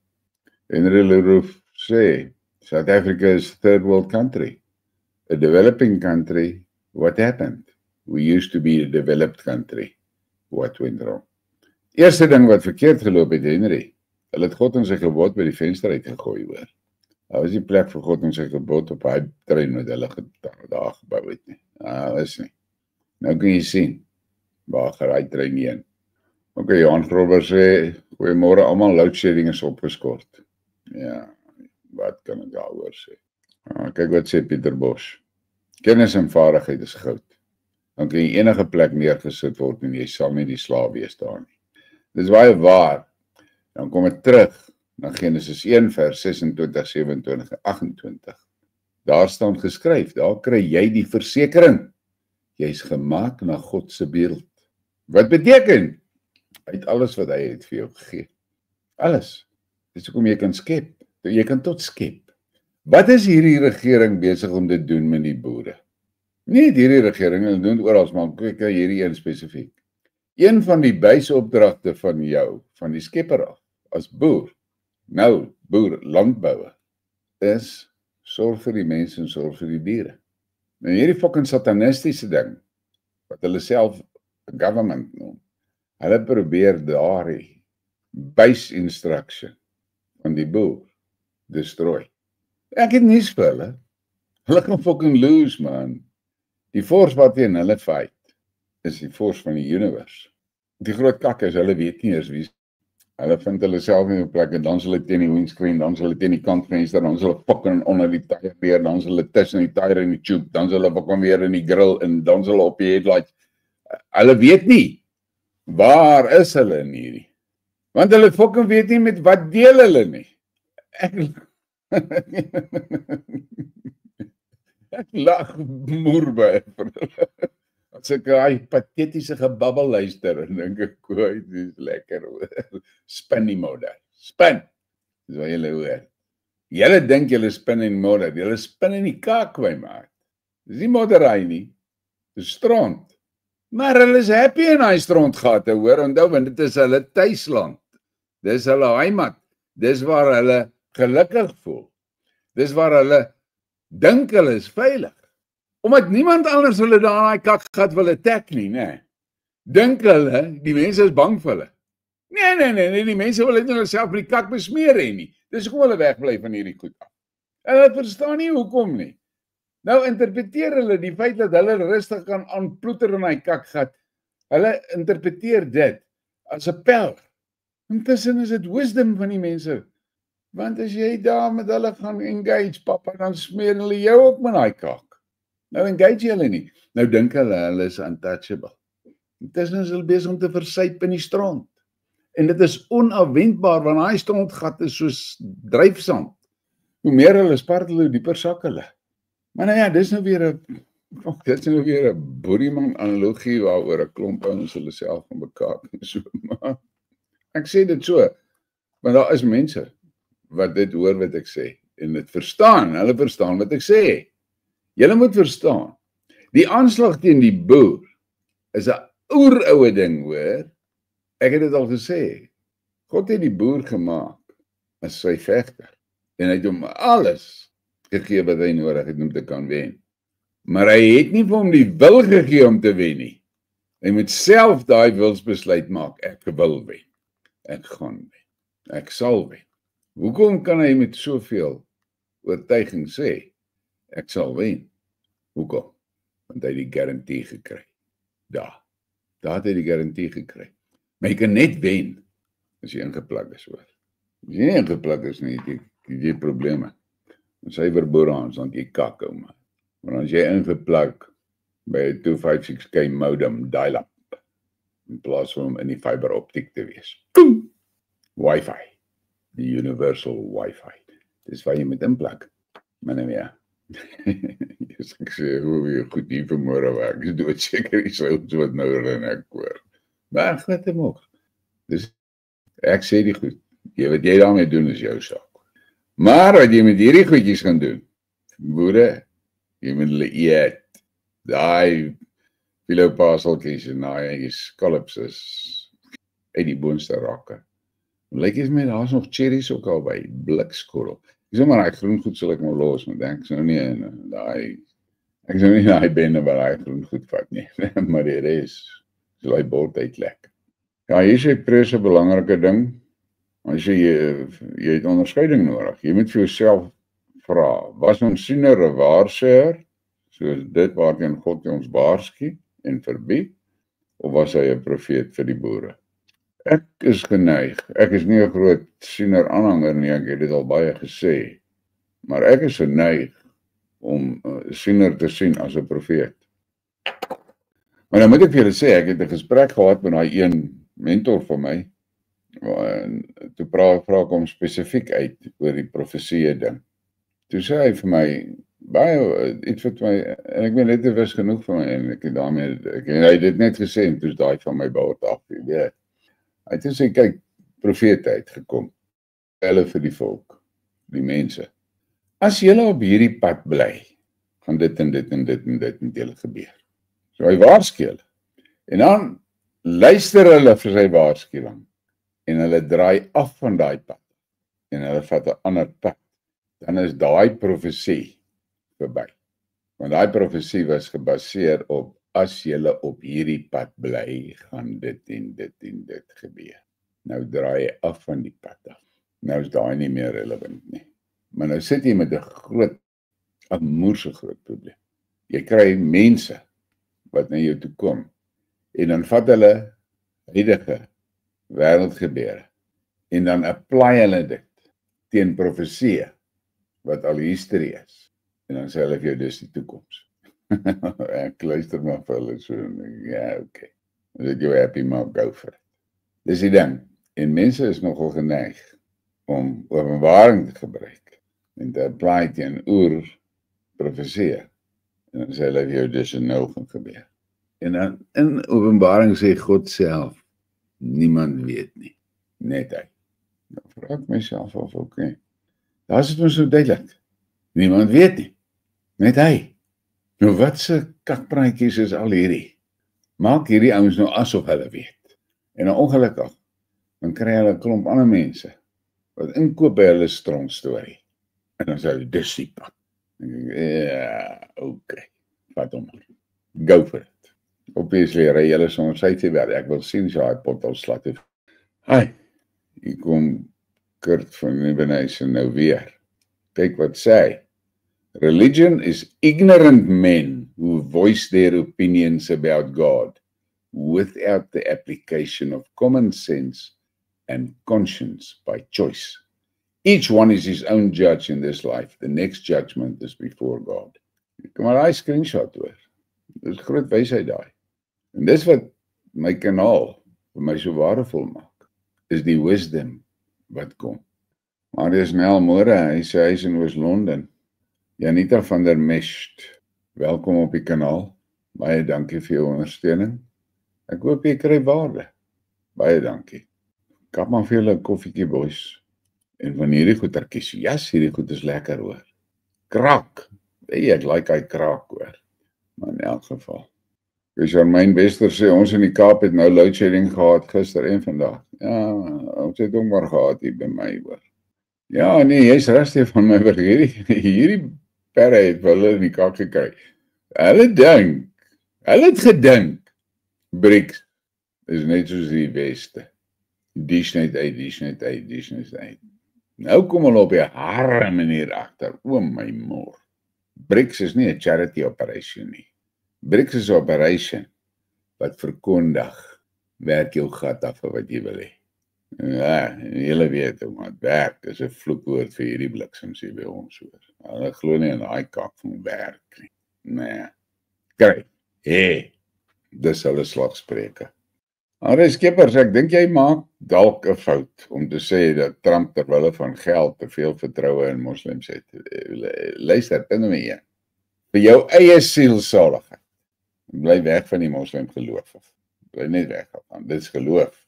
Henry Leroux sê, South Africa is a third world country. A developing country, what happened? We used to be a developed country. What went wrong? Eerste ding wat verkeerd geloop het, Henry, hulle het God in sy gebod by die venster uitgegooi hoor. Daar was die plek vir God in sy gebod op hy trein wat hulle daar gebou het nie. Is nie. Nou kan jy sien, waar geraai trein heen. Ok, Johan Grober sê, goeiemôre almal, loadshedding is opgeskort. Ja, wat kan ek daaroor sê? Kyk wat sê Pieter Bosch. Kennis en vaardigheid is goud. Dan kan jy enige plek neergesit word en jy sal nie die slaaf wees daar nie. Dis baie waar. Dan kom ek terug na Genesis 1 vers 26, 27 en 28. Daar staan geskryf, daar kry jy die versekering. Jy's gemaak na God se beeld. Wat beteken? Hy het alles wat hy het vir jou gegee. Alles. Dis hoekom jy kan skep. Jy kan tot skep. Wat is hierdie regering besig om te doen met die boere? Nie hierdie regering, hulle doen oral, maar kyk hierdie een spesifiek. Een van die buisopdragte van jou, van die skepper af, as boer, nou boer, landbouer, is sorg vir die mense en sorg vir die diere. En hierdie fucking satanistiese ding, wat hulle self government noem, hulle probeer daardie base instruction van die boer destroy. Ek het nies vir hulle. Hulle kan fucking lose, man. Die force wat teen hulle fight, is die force van die universe. Die groot kakkers, hulle weet nie eens wie. Hulle vind hulle self in 'n plek en dan is hulle teen die windscreen, dan is hulle teen die kantvenster, dan is hulle fucking onder die tyre weer, dan is hulle tussen die tyre en die tube, dan is hulle fucking weer in die grill en dan is hulle op die headlight. Hulle weet nie, waar is hulle in hierdie? Want hulle fucking weet nie met wat deel hulle nie. Ek lag moerbaar vir hulle. As ek hy patetiese gebabbel luister en dink ek, dit is lekker. Spin die modder. Spin. Dis wat julle hoor. Julle dink julle spin in modder. Julle spin in die kaak by maat. Dis nie modderry nie. Dis stront. Maar hulle is happy in hy strontgate, hoor. Onthou, want dit is hulle tuisland. Dis hulle heimat. Dis waar hulle gelukkig voel. Dis waar hulle dink hulle is veilig. Omdat niemand anders hulle daar in die kakgat wil attack nie, nee. Dink hulle, die mense is bang vir hulle. Nee, die mense wil net hulle self met die kak besmeer hê nie. Dis hoekom hulle wegbly van hierdie goed af. En hulle verstaan nie hoekom nie. Nou interpreteer hulle die feit dat hulle rustig kan aanploeter in die kakgat. Hulle interpreteer dit as 'n pel. Intussen is dit wisdom van die mense. Want as jy daar met hulle gaan engage, papa, dan smeer hulle jou ook met daai kak. Nou engage hulle nie. Nou dink hulle is untouchable. Intussen is hulle besig om te versuip in die stront. En dit is onafwendbaar, want daai strontgat is soos dryfsand. Hoe meer hulle spartel, hoe dieper sak hulle. Maar nou ja, dis nou weer 'n boerieman analogie waaroor 'n klomp ouens hulle self gaan bekaak en so. Maar ek sê dit so, want daar is mense wat dit hoor wat ek sê en dit verstaan, hulle verstaan wat ek sê. Julle moet verstaan, die aanslag teen die boer is 'n oeroue ding, hoor. Ek het dit al gesê. God het die boer gemaak as sy vegter en hy het hom alles gegee wat hy nodig het om te kan wen. Maar hy het nie vir hom die wil gegee om te wen nie. Hy moet self daai wilsbesluit maak. Ek wil wen. Ek gaan wen. Ek sal wen. Hoekom kan hy met soveel oortuiging sê, ek sal wen? Hoekom? Want hy het die garantie gekry. Daar het hy die garantie gekry. Maar jy kan net wen as jy ingeplak is, hoor. As jy nie ingeplak is nie, jy probleme. Syfer boerans, want jy kak, ou man. Maar as jy ingeplak by 'n 256K modem dial-up, in plaas van om in die fiberoptiek te wees. Wi-Fi, die universal Wi-Fi. Dis waar jy moet inplak. Maar nou ja. Ek sê, hoe jy goed hier vanmôre werk. Ek is doodseker die soms wat nou in ek hoor. Maar wat hem ook. Dus ek sê die goed. Wat jy daarmee doen is jou saak. Maar wat jy met hierdie goedjies gaan doen, boere, jy moet hulle eet. Daai filopaseltjies en daai scallops is uit die boonste rakke. Lyk jy met daar's nog cherries ook al by, blikskorrel. Ek sê maar daai groen goed sal ek nou los, want ek is nou nie in daai bende waar daai groen goed vat nie. Maar die res, so daai bord uitlek. Ja, hier is 'n prese belangrike ding. As jy het onderskeiding nodig. Jy moet vir jouself vra, was ons siener 'n waarsêer, soos dit waarteen God ons waarsku en verbied, of was hy 'n profeet vir die boere? Ek is geneig, ek is nie 'n groot siener aanhanger nie, ek het dit al baie gesê, maar ek is geneig om siener te sien as 'n profeet. Maar dan moet ek vir julle sê, ek het 'n gesprek gehad met daai een mentor van my, en toe vra ek hom spesifiek uit oor die profesie ding. Toe sê hy vir my, baie iets wat my, en ek ben net wis genoeg van my, en ek het daarmee, hy het dit net gesê, en toe is daai van my bord af, jy weet. Hy het gesê, kyk, profete uitgekom, hulle vir die volk, die mense. As julle op hierdie pad bly, gaan dit en dit en dit en dit met julle gebeur. So hy waarsku hulle. En dan luister hulle vir sy waarskuwing, en hulle draai af van daai pad, en hulle vat 'n ander pad. Dan is daai profesie verby. Want daai profesie was gebaseer op, as julle op hierdie pad bly, gaan dit en dit en dit gebeur. Nou draai jy af van die pad af. Nou is daai nie meer relevant nie. Maar nou sit jy met 'n moerse groot probleem. Jy kry mense wat na jou toe kom, en dan vat hulle huidige wêreldgebeure, en dan apply hulle dit teen profesie wat al history is. En dan sê hulle vir jou, dis die toekoms. Ek luister maar vir hulle so, ja, okay. As ek jou happy maak, go for it. Dis die ding. En mense is nogal geneig om openbaring te gebruik en te apply teen profesie. En dan sê hulle vir jou, dis nou gaan gebeur. En dan in openbaring sê God self, niemand weet nie, net hy. Dan vra ek myself af, okay. Daar is dit ons so duidelik. Niemand weet nie, net hy. Nou wat se kakpraatjies is al hierdie? Maak hierdie ouens nou asof hulle weet. En dan ongelukkig, dan kry hulle 'n klomp ander mense wat inkoop by hulle strong storie. En dan sê hulle, dis die pad. Ja, okay. Vat hom. Go for it. Obviously, ry julle soms safety werk. Ek wil sien so hy pot al slat. Hi, hier kom Kurt van Ebenezer nou weer. Kyk wat sê hy. Religion is ignorant men who voice their opinions about God without the application of common sense and conscience by choice. Each one is his own judge in this life. The next judgment is before God. Kom maar daai screenshot hoor. Dis groot wysheid daai. En dis wat my kanaal vir my so waardevol maak, is die wisdom wat kom. Marius Nel, môre, hy sê hy is in Oos-London. Janita van der Mesht, welkom op die kanaal. Baie dankie vir jou ondersteuning. Ek hoop jy kry waarde. Baie dankie. Kap maar vir julle 'n koffietjie, boys. En van hierdie goetertjies, yes, hierdie goed is lekker hoor. Kraak. Ek like hy kraak hoor. Maar in elk geval. Charmaine Wester sê, ons in die Kaap het nou load shedding gehad gister en vandag. Ja, ons het ook maar gehad hier by my hoor. Ja, nee, jy's rustig van my wil hierdie perre het hulle in die kak gekry. Hulle het gedink, BRICS is net soos die Weste. Dish net uit. Nou kom hulle op die harde manier agter, o my moor. BRICS is nie 'n charity operation nie. BRICS is 'n operation wat verkondig, werk jou gat af vir wat jy wil hê. Ja, julle weet hoe wat werk is 'n vloekwoord vir hierdie bliksems hier by ons hoor. Hulle glo nie in daai kak van werk nie. Nee. Kry. Dis hulle slagspreuke. Andre Skeppers, ek dink jy maak dalk 'n fout om te sê dat Trump ter wille van geld te veel vertroue in moslems het. Luister, punt nommer 1. Vir jou eie sielsaligheid. Bly weg van die moslim geloof af. Bly net weg daarvan. Dit is geloof.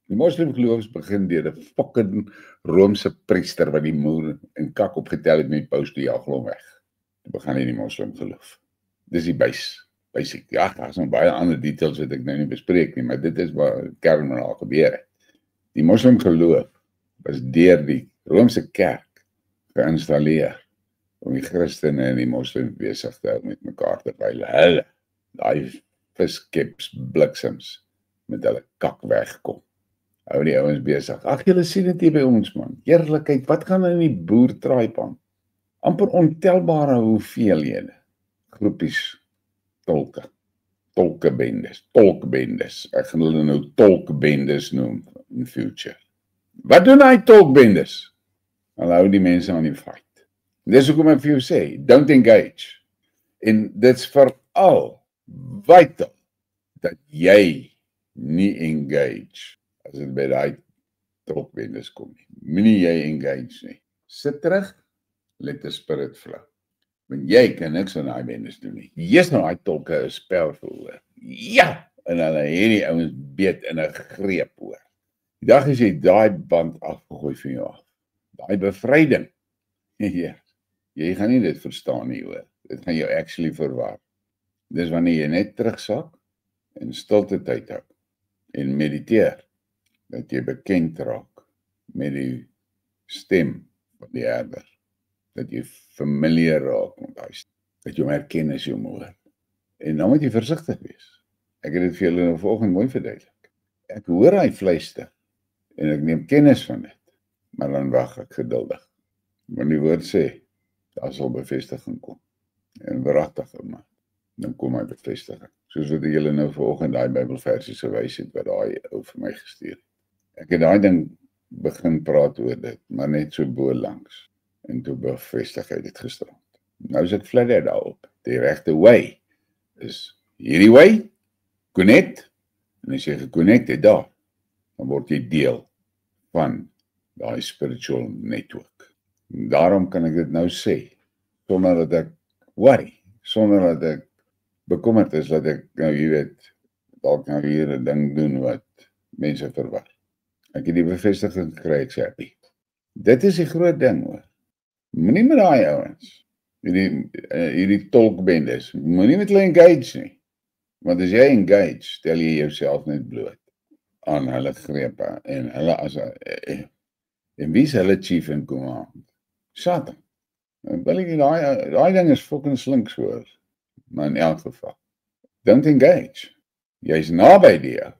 Die moslim geloof begin deur 'n fucking Romeinse priester wat die moer en kak opgetel het met die paus toe jaag hom weg. Dit begin in die moslim geloof. Dis die basic. Ja, daar is nog baie ander details wat ek nou nie bespreek nie, maar dit is waar kernmoraal gebeur het. Die moslim geloof was deur die Romeinse kerk geïnstalleer om die Christene en die moslims besig te hou met mekaar terwyl hulle daai viskeps bliksems met hulle kak wegkom. Hou die ouens besig. Ag, julle sien dit hier by ons man. Eerlikheid, wat gaan in die boertraaipan? Amper ontelbare hoeveelhede. Groepies tolkebendes. Ek gaan hulle nou tolkbendes noem in future. Wat doen hy tolkbendes? Hulle hou die mense aan die fight. Dis hoekom ek vir jou sê, don't engage. En dit's veral vital dat jy nie engage as dit by daai tolkbendes kom nie. Moenie jy engage nie. Sit terug, let the spirit flow. Want jy kan niks aan daai bendes doen nie. Jy's nou daai tolke is powerful. Ja, en hulle hierdie ouens beet in 'n greep hoor. Die dag as jy daai band afgegooi van jou af. Daai bevryding. Ja. Jy gaan nie dit verstaan nie hoor. Dit gaan jou actually verwar. Dis wanneer jy net terugsak en stilte tyd hou en mediteer dat jy bekend raak met die stem van die Herder. Dat jy familiar raak met daai stem. Dat jy hom herken as jy hom hoor. En dan moet jy versigtig wees. Ek het dit vir julle vanoggend mooi verduidelik. Ek hoor hy fluister en ek neem kennis van dit. Maar dan wag ek geduldig. Want die woord sê, daar sal bevestiging kom. En wragtig maar. Dan kom hy bevestiging. Soos wat julle nou vanoggend daai Bybelversies gewys het wat daai ou vir my gestuur het. Ek het daai ding begin praat oor dit, maar net so bo langs. En toe bevestig hy dit gisterand. Nou is ek flatter daarop. Die regte way is hierdie way, connect, en as jy geconnect het daar, dan word jy deel van daai spiritual network. En daarom kan ek dit nou sê, sonder dat ek worry, sonder dat ek bekommerd is dat ek nou, jy weet, dalk nou hier 'n ding doen wat mense verwag. Ek het die bevestiging gekry, ek's happy. Dit is die groot ding hoor. Moenie met daai ouens, hierdie tolkbendes, moenie met hulle engage nie. Want as jy engage, stel jy jouself net bloot aan hulle grepe en hulle as en wie is hulle chief in command? Satan. Daai ding is fucking slinks hoor. Maar in elk geval, don't engage. Jy's naby die jou.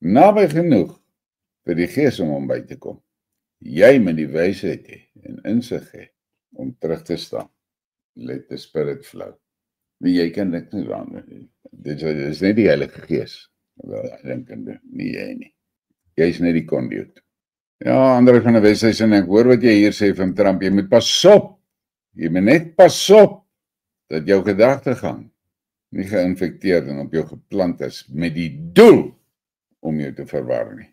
Naby genoeg vir die gees om hom by te kom. Jy moet die wysheid hê en insig hê om terug te staan. Let the spirit flow. Jy kan dit nie doen. Dit is net die Heilige Gees. Wel, ek dink nie jy nie. Jy's net die conduit. Ja, Andre van der Westhuizen, ek hoor wat jy hier sê van Trump. Jy moet pas op. Jy moet net pas op dat jou gedagtegang nie geïnfekteerd en op jou geplant is met die doel om jou te verwar nie.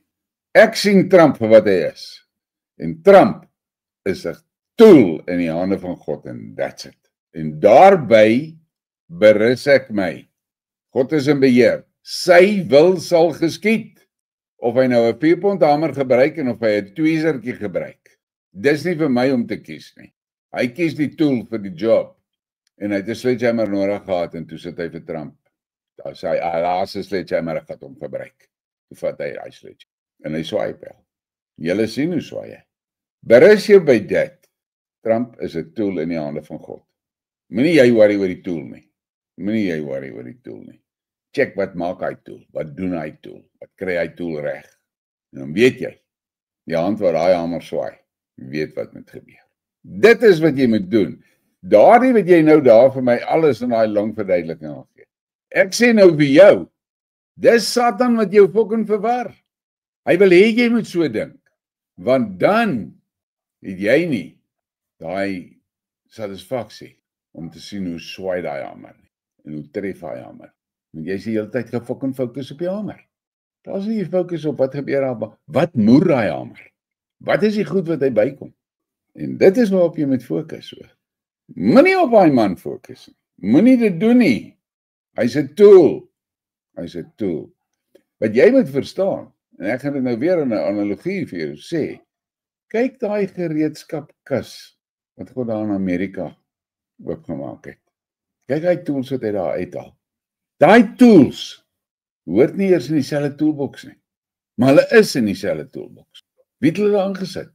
Ek sien Trump vir wat hy is. En Trump is 'n tool in die hande van God en that's it. En daarby berus ek my. God is in beheer. Sy wil sal geskied. Of hy nou 'n 4-pond hamer gebruik en of hy 'n tweezertjie gebruik. Dis nie vir my om te kies nie. Hy kies die tool vir die job. En hy het 'n sledgehammer nodig gehad en toe sit hy vir Trump. Daar sê hy, laaste sledgehammer ek het hom gebruik. Toe vat hy daai sledgehammer. En hy swaai pel. Julle sien hoe swaai hy. Berus jou by dit. Trump is 'n tool in die hande van God. Moenie jy worry oor die tool nie. Moenie jy worry oor die tool nie. Check wat maak hy tool, wat doen hy tool, wat kry hy tool reg. En dan weet jy, die hand waar daai hamer swaai, weet wat moet gebeur. Dit is wat jy moet doen. Daardie wat jy nou daar vir my alles in daai lang verduideliking wil gee. Ek sê nou vir jou, dis Satan wat jou fucking verwar. Hy wil hê jy moet so dink, want dan het jy nie daai satisfaksie om te sien hoe swaai daai hamer en hoe tref hy hamer. Want jy is die hele tyd gefucking fokus op die hamer. Daar sal jy fokus op wat gebeur daar, wat moer daai hamer? Wat is die goed wat hy bykom? En dit is waarop jy moet fokus. Moenie op daai man fokus nie. Moenie dit doen nie. Hy's 'n tool. Hy's 'n tool. Wat jy moet verstaan, en ek gaan dit nou weer in 'n analogie vir jou sê, kyk daai gereedskapkas wat God daar in Amerika oopgemaak het. Kyk hy tools wat hy daar uithaal. Daai tools hoort nie eers in dieselfde toolbox nie, maar hulle is in dieselfde toolbox. Wie het hulle daar aangesit?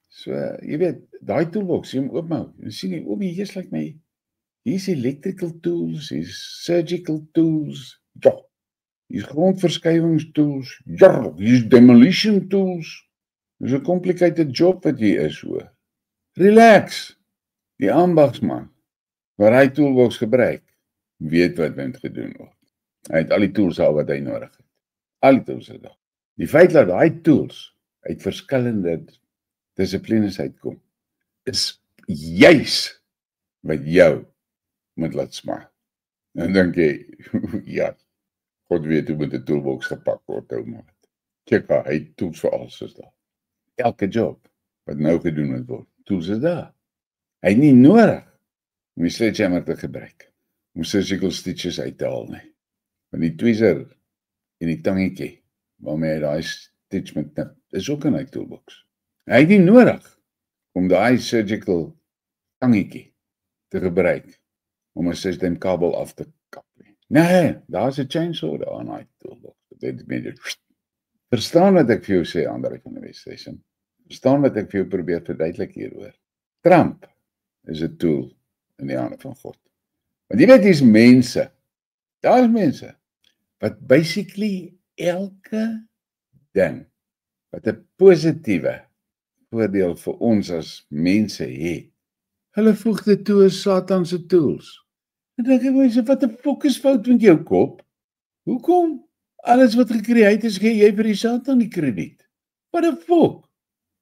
So, jy weet, daai toolbox, jy moet oopmaak. Jy sien nie, hier's like my, hier's electrical tools, hier's surgical tools, ja. Hier's grondverskywingstools, ja, hier's demolition tools. Dis 'n complicated job wat jy is, hoor. Relax. Die ambagsman wat hy toolbox gebruik, weet wat moet gedoen word. Hy het al die tools al wat hy nodig het. Al die tools is daar. Die feit dat daai tools uit verskillende dissiplines uitkom, is juis wat jou moet laat smaak. En dan dink jy, ja, God weet hoe met 'n toolbox gepak word, ou man. Kyk, hy het tools vir alles is daar. Elke job wat nou gedoen moet word, tools is daar. Hy het nie nodig om die sledgehammer te gebruik, om surgical stitches uit te haal nie. Want die tweezer en die tangetjie, waarmee hy daai stitch met knip, is ook in hy toolbox. Hy het nie nodig om daai surgical tangetjie te gebruik, om 'n systemkabel af te kap nie. Nee, daar's 'n chainsaw daar in hy toolbox. Dit met verstaan wat ek vir jou sê, André van die Weststation. Verstaan wat ek vir jou probeer verduidelik hieroor. Trump is 'n tool in die hande van God. Want jy weet, daar's mense, wat basically elke ding, wat 'n positiewe voordeel vir ons as mense het, hulle voeg dit toe as Satan se tools. En dink ek mense, wat 'n fokus fout met jou kop? Hoekom? Alles wat gecreëer is, gee jy vir die Satan die krediet. Wat 'n fok.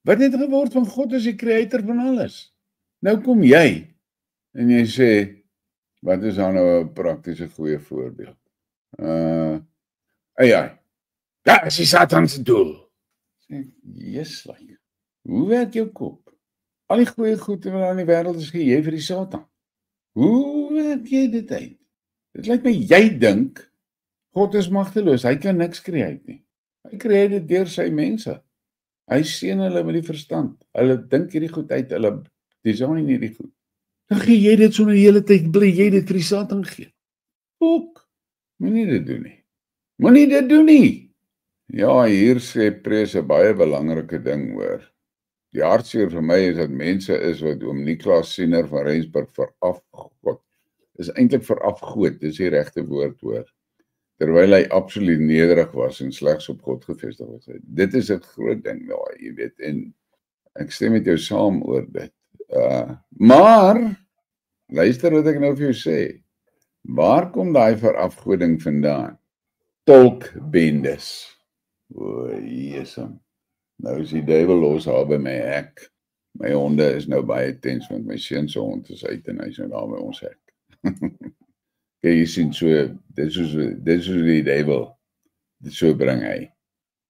Wat het geword van God as die creator van alles? Nou kom jy en jy sê, wat is dan nou 'n praktiese goeie voorbeeld? AI. Ja, is die Satan se doel. Sê, yes, like. Hoe werk jou kop? Al die goeie goed wat in die wêreld is, gee jy vir die Satan. Hoe werk jy dit uit? Dit lyk my jy dink God is magteloos, hy kan niks creëer nie. Hy creëer dit deur sy mense. Hy seën hulle met die verstand. Hulle dink hierdie goed uit, hulle design hierdie goed. Dan gee jy dit so 'n hele tyd, bly jy dit vir die Satan gee. Ook, moenie dit doen nie. Moenie dit doen nie. Ja, hier sê Prees 'n baie belangrike ding, hoor. Die hartseer vir my is dat mense is wat oom Niklaas Siener van Rensburg verafgoed. Dis eintlik verafgoed, dis die regte woord, hoor. Terwyl hy absoluut nederig was en slegs op God gefestig was. Dit is 'n groot ding, ja, jy weet, en ek stem met jou saam oor dit. Maar, luister wat ek nou vir jou sê, waar kom daai verafgoding vandaan? Tolkbendes. O, Jesum. Nou is die duiwel los daar by my hek. My honde is nou baie tens, want my seun se hond is uit en hy is nou daar by ons hek. Kijk, jy sien so, dit is die duiwel, so bring hy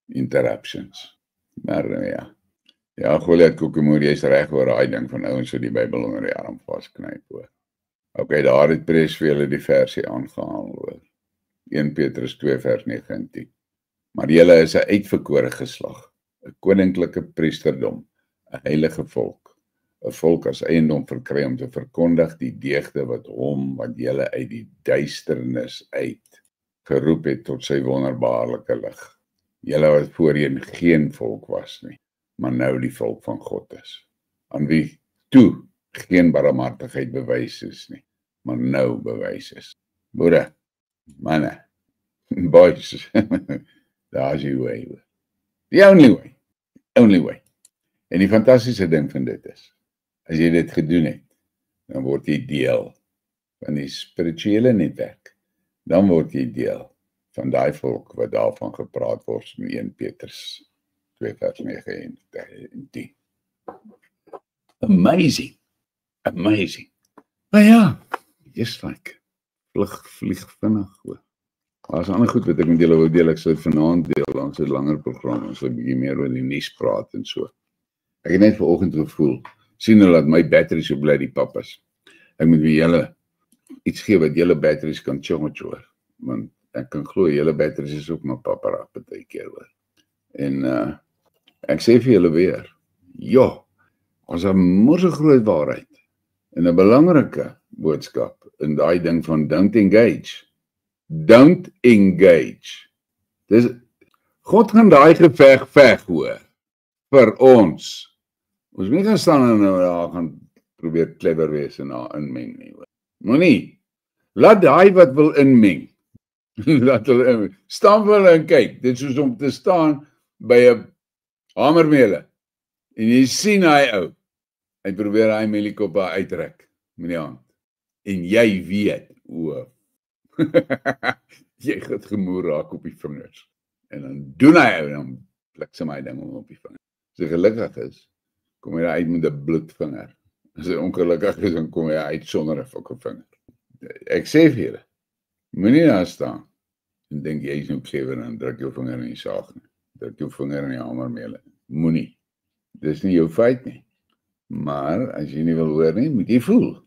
interruptions. Maar ja, Goliath Kokemoer, jy is reg oor daai ding van ouens so die Bybel onder die arm vasknyp, hoor. Okay, daar het Prees vir julle die versie aangehaal, hoor. 1 Petrus 2 vers 9 en 10. Maar julle is 'n uitverkore geslag, 'n koninklike priesterdom, 'n heilige volk, 'n volk as eiendom verkry om te verkondig die deugde wat julle uit die duisternis uit geroep het tot sy wonderbaarlike lig. Julle wat voorheen geen volk was nie, maar nou die volk van God is. Aan wie toe geen barmhartigheid bewys is nie, maar nou bewys is. Boere, manne, boys, daar is die way. The only way. En die fantastiese ding van dit is, as jy dit gedoen het, dan word jy deel van die spirituele netwerk. Dan word jy deel van daai volk wat daarvan gepraat word in 1 Petrus 2 vers 9 en 10. Amazing. Maar ja, just like, vlieg vinnig, hoor. As ander goed wat ek met julle wou deel, ek sal dit vanaand deel, ons het 'n langer program, ons sal 'n bietjie meer oor die nuus praat en so. Ek het net vanoggend gevoel, sien hulle dat my battery so bly die pap is. Ek moet vir julle iets gee wat julle batteries kan charge hoor, want ek kan glo julle batteries is ook my papara baie keer hoor. En ek sê vir julle weer, ja, ons het 'n moeë groot waarheid en 'n belangrike boodskap in daai ding van don't engage. Don't engage. Dis God gaan daai geveg veg hoor vir ons. Ons moet nie gaan staan en gaan probeer clever wees en daar inmeng nie. Moenie. Laat daai wat wil inmeng. Laat hulle inmeng. Staan vir hulle en kyk. Dit is soos om te staan by 'n hamermeele. En jy sien hy ou. Hy probeer hy mielikop uittrek met die hand. En jy weet, jy gaan gemoer raak op die vingers. En dan doen hy en dan bliksem hy ding op die vinger. As hy gelukkig is, kom hy uit met 'n bloedvinger. As hy ongelukkig is, dan kom hy uit sonder 'n fucking vinger. Ek sê vir julle, moenie daar staan en dink jy is nou clever en druk jou vinger in die saag nie. Druk jou vinger in die hamermeele. Moenie. Dis nie jou feit nie. Maar as jy nie wil hoor nie, moet jy voel.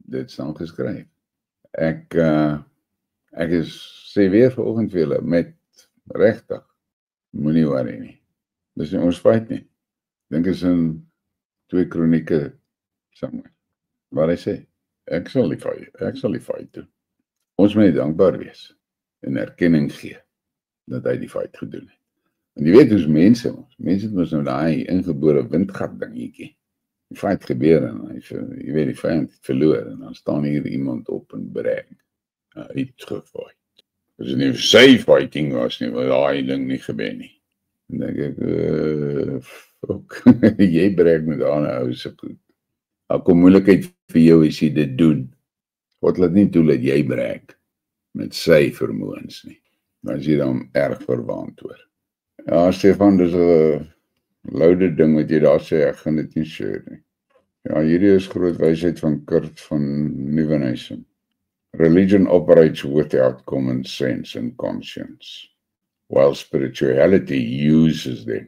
Dit staan geskryf. Ek sê weer vanoggend vir julle, met regtig, moenie worry nie. Dis nie ons feit nie. Dink is in 2 Kronieke somewhere. Waar hy sê, ek sal die feit doen. Ons moet dankbaar wees en erkenning gee dat hy die feit gedoen het. En jy weet hoe mense het mos nou daai ingebore windgat dingetjie. Die feit gebeur en jy weet die vyand het verloor en dan staan hier iemand op en brag. Uitgefight. Dis nie sy fighting was nie, want daai ding nie gebeur nie. En dan dink ek, jy brag met ander ou se goed. Al kom moeilikheid vir jou as jy dit doen. God laat nie toe dat jy brag met sy vermoëns nie. Dan is jy dan erg verwaand hoor. Ja, Stefan, dis 'n loude ding wat jy daar sê, ek gaan dit nie share nie. Ja, hierdie is groot wysheid van Kurt van Nieuwenhuizen. Religion operates without common sense and conscience, while spirituality uses them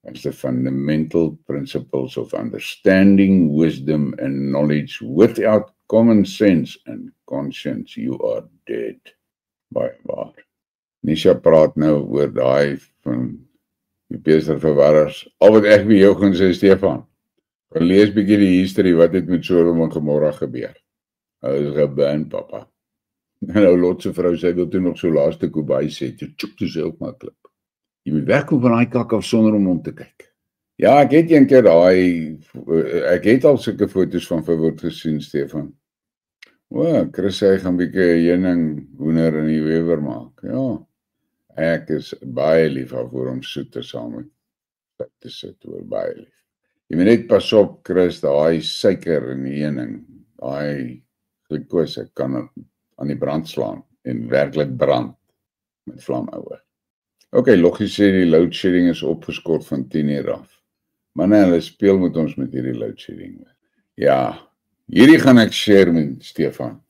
as the fundamental principles of understanding, wisdom, and knowledge. Without common sense and conscience, you are dead. Baie waar. Nisha praat nou oor daai van die beesterverwarrers. Al wat ek vir jou gaan sê, Stefan, gaan lees bietjie die history, wat het met Sodom en Gomorra gebeur. Hy is geburn, papa. En nou Lot se vrou, sy wil toe nog so laaste koebaai sê, toe sy ook maar klip. Jy moet wegkom van daai kak af sonder om te kyk. Ja, ek het een keer ek het al sulke foto's van Verwoerd gesien, Stefan. Chris sê, hy gaan bietjie heuning, hoender in die wewer maak. Ja, ek is baie lief voor om soete saam met te sit, hoor, baie lief. Jy moet net pas op, Chris, daai suiker in die heuning, daai glikose kan aan die brand slaan en werklik brand met vlamouwe. Logies sê die load shedding is opgeskort van 10 uur af. Maar nee, hulle speel met ons met hierdie load shedding. Ja, hierdie gaan ek share met Stefan.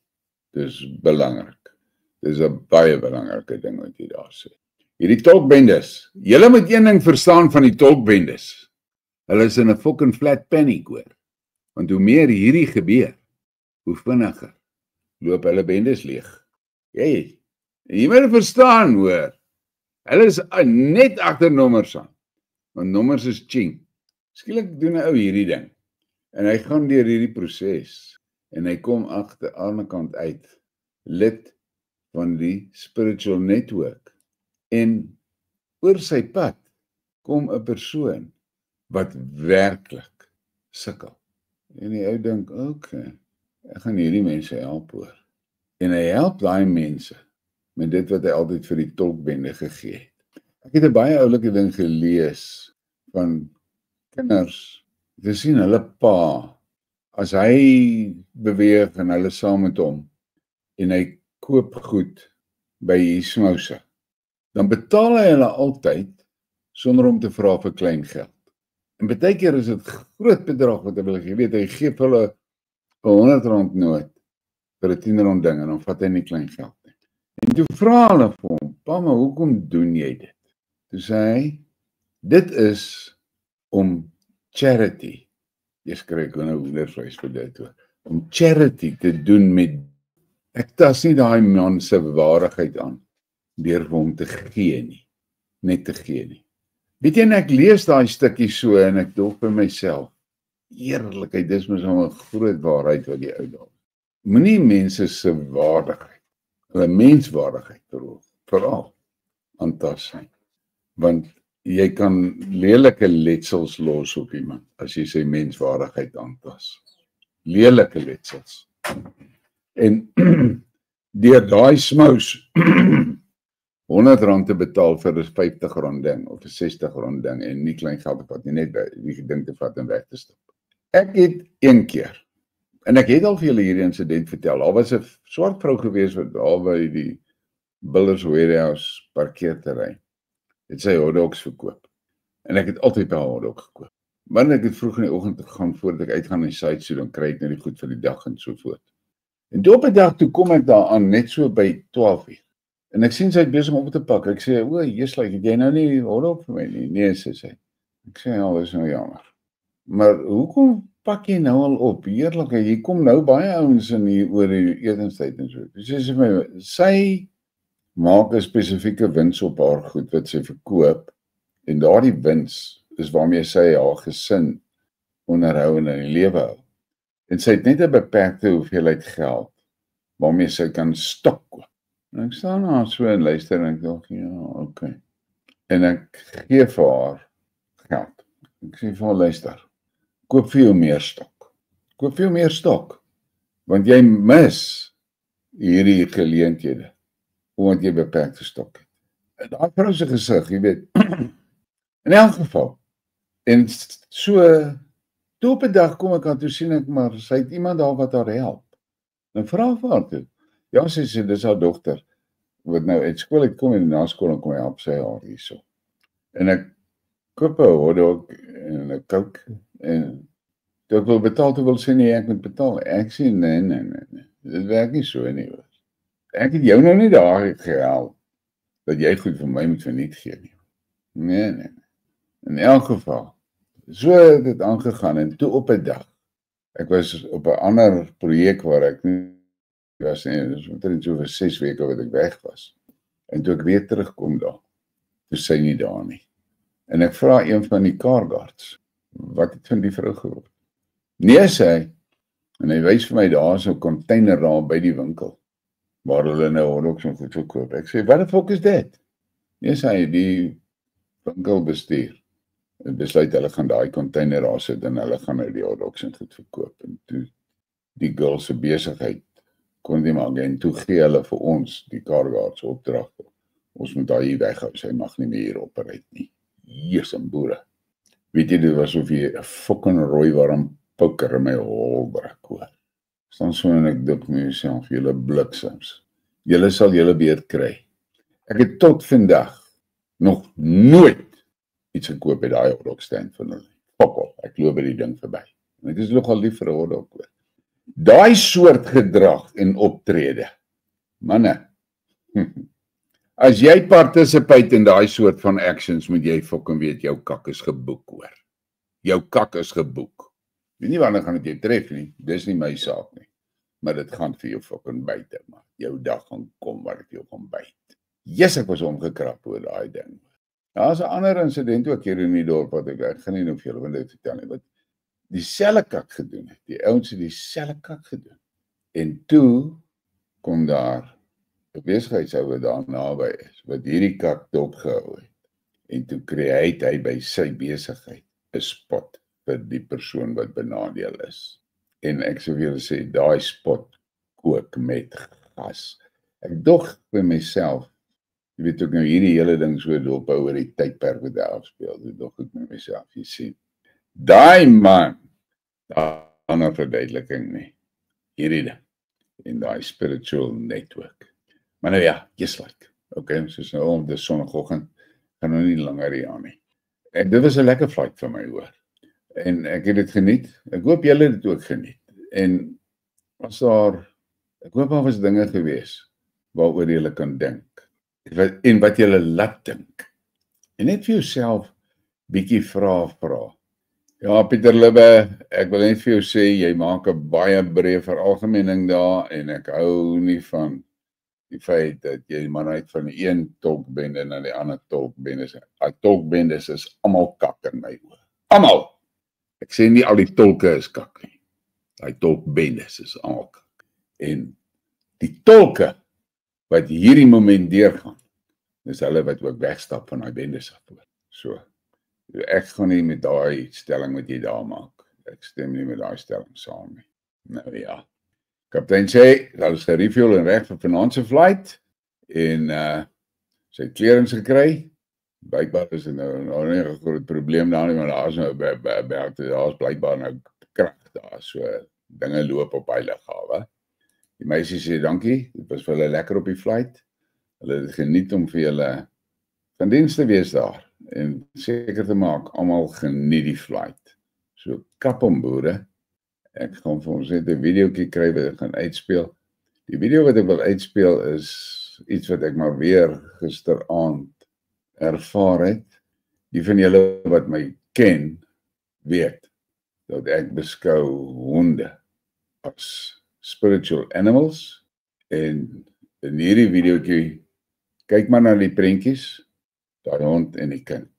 Dis belangrik. Dis 'n baie belangrike ding wat jy daar sê. Hierdie tolkbendes. Julle moet een ding verstaan van die tolkbendes. Hulle is in 'n fucking flat panic hoor. Want hoe meer hierdie gebeur, hoe vinniger loop hulle bendes leeg. Jy moet verstaan hoor. Hulle is net agter nommers aan. Want nommers is ching. Skielik doen 'n ou hierdie ding. En hy gaan deur hierdie proses. En hy kom agter aan die ander kant uit. Lid van die spiritual network. En oor sy pad kom 'n persoon wat werklik sukkel. En die ou dink, ek gaan hierdie mense help hoor. En hy help daai mense met dit wat hy altyd vir die tolkbende gegee het. Ek het 'n baie oulike ding gelees van kinders. Jy sien hulle pa, as hy beweeg en hulle saam met hom en hy koop goed by Ismouse, dan betaal hy hulle altyd sonder om te vra vir klein geld. En baie keer is dit groot bedrag wat hy wil gee. Weet, hy gee hulle 'n R100 noot vir 'n R10 ding en dan vat hy nie klein geld nie. En toe vra hulle vir hom, pa, maar hoekom doen jy dit? Toe sê hy, dit is om charity, jy skryf nou wondervleis vir dit hoor, om charity te doen met, ek tas nie daai man se waardigheid aan, deur vir hom te gee nie, net te gee nie. Weet jy, en ek lees daai stukkie so, en ek dink by myself, eerlikheid, dis mos 'n groot waarheid wat jy uitdaag. Moenie mense se waardigheid, hulle menswaardigheid veral aantas nie, want jy kan lelike letsels los op iemand, as jy sy menswaardigheid aantas. Lelike letsels. En deur daai smous R100 te betaal vir 'n R50 ding, of 'n R60 ding, en nie klein geld te vat nie, net die ding te vat en weg te stap. Ek het een keer, en ek het al vir julle hierdie insident vertel, daar was 'n swart vrou gewees wat daar by die Bullers Warehouse parkeerterrein, het sy hotdogs verkoop. En ek het altyd by haar hotdog gekoop. Maar ek het vroeg in die oggend gegaan, voordat ek uitgaan in die site, so dan kry ek nou die goed vir die dag en so voort. En toe op 'n dag, toe kom ek daar aan, net so by 12:00. En ek sien sy het besig om te pak. Ek sê, o, Jesus, het jy nou nie hotdog vir my nie? Nee, sê sy. Ek sê, ja, dis nou jammer. Maar hoekom pak jy nou al op? Heerlik, jy kom nou baie ouens in hier oor die etenstyd en so. Sy maak 'n spesifieke wins op haar goed wat sy verkoop, en daardie wins is waarmee sy haar gesin onderhou en in die lewe hou. En sy het net 'n beperkte hoeveelheid geld waarmee sy kan stok koop. En ek staan daar so en luister en ek dink, ja, okay. En ek gee vir haar geld. Ek sê vir haar, luister, koop vir jou meer stok. Koop vir jou meer stok, want jy mis hierdie geleenthede, omdat jy beperkte stok het. En daai vrou se gesig, jy weet, in elk geval, en so, toe op 'n dag kom ek aan, toe sien ek maar, sy het iemand daar wat haar help. En vra vir haar toe. Ja, sy sê, dis haar dogter, wat nou uit skool uitkom en na skool en kom help sy haar hierso. En ek koop 'n hotdog en 'n Coke, en toe ek wil betaal, toe wil sy nie, ek moet betaal. Ek sê, nee, dit werk nie so nie. Ek het jou nou nie daar gehelp, dat jy goed vir my moet verniet gee nie. Nee. In elk geval, so het dit aangegaan, en toe op 'n dag, ek was op 'n ander projek waar ek nie was nie, dus omtrent so vir 6 weke wat ek weg was. En toe ek weer terugkom daar, toe sy nie daar nie. En ek vra een van die car guards, wat het van die vrou geword? Nee, sê hy, en hy wys vir my, daar is 'n container daar by die winkel, waar hulle nou hotdogs en goed verkoop. Ek sê, wat die fuck is dit? Nee, sê hy, die winkelbestuur besluit hulle gaan daai container daar sit en hulle gaan nou die hotdogs en goed verkoop. En toe die girl se besigheid kon nie maak, en toe gee hulle vir ons, die car guards, opdrag. Ons moet daai hier weghou, sy mag nie meer hier operuit nie. Jesus en boere. Weet jy, dit was of jy 'n fucking rooi warm poker in my holbrak hoor. Staan so en ek dink met myself, julle bliksems. Julle sal julle beurt kry. Ek het tot vandag nog nooit iets gekoop by daai hotdog stand van hulle. Fuck op, ek loop by die ding verby. En ek is nogal lief vir 'n hotdog hoor. Daai soort gedrag en optrede. Manne. As jy participate in daai soort van actions, moet jy fucking weet, jou kak is geboek hoor. Jou kak is geboek. Weet nie wanneer gaan dit jou tref nie, dis nie my saak nie. Maar dit gaan vir jou fucking buite, man. Jou dag gaan kom waar dit jou gaan byt. Yes, ek was omgekrap oor daai ding. Daar is 'n ander insident ook hier in die dorp wat ek gaan nie nou vir julle van dit vertel nie, wat dieselfde kak gedoen het. Die ouens het dieselfde kak gedoen. En toe kom daar 'n besigheidshouer wat daar naby is, wat hierdie kak dopgehou het. En toe kry hy by sy besigheid 'n spot vir die persoon wat benadeel is. En ek sou vir julle sê, daai spot kook met gas. Ek dog by myself, jy weet ook nou hierdie hele ding so dophou oor die tydperk wat daar afspeel, ek dog ek met myself, jy sien, daai man, daar 'n ander verduideliking nie, hierdie ding, in daai spiritual network. Maar nou ja, just like, okay, soos nou om die sonnegoggend, gaan nou nie langer hier aan nie. En dit was 'n lekker flight vir my hoor. En ek het dit geniet, ek hoop julle het dit ook geniet. En was daar, ek hoop daar was dinge gewees, waaroor jy kan dink. En wat jy laat dink. En net vir jouself bietjie vra. Ja, Pieter Libbe, ek wil net vir jou sê, jy maak 'n baie breë veralgemening daar, en ek hou nie van die feit dat jy maar net van die een tolkbende na die ander tolkbendes. Die tolkbendes is almal kak in my oë. Almal! Ek sê nie al die tolke is kak nie. Die tolkbendes is almal kak. En die tolke wat hierdie moment deurgaan, is hulle wat ook wegstap van die bendes af. So, ek gaan nie met daai stelling wat jy daar maak. Ek stem nie met daai stelling saam nie. Nou ja. Kaptein sê, hulle is gerefuel en reg vir vanaand se flight, en sy clearance gekry. Blykbaar is dit nou nie 'n groot probleem daar nie, maar daar is nou daar is blykbaar nou krag daar, so dinge loop op hy lughawe. Die meisie sê dankie, dit was vir hulle lekker op die flight. Hulle het geniet om vir julle van diens te wees daar, en seker te maak, almal geniet die flight. So kap hom boere. Ek gaan vir ons net 'n videoetjie kry wat ek gaan uitspeel. Die video wat ek wil uitspeel is iets wat ek maar weer gisteraand ervaar het. Die van julle wat my ken, weet dat ek beskou honde as spiritual animals, en in hierdie videoetjie kyk maar na die prentjies, daai hond en die kind.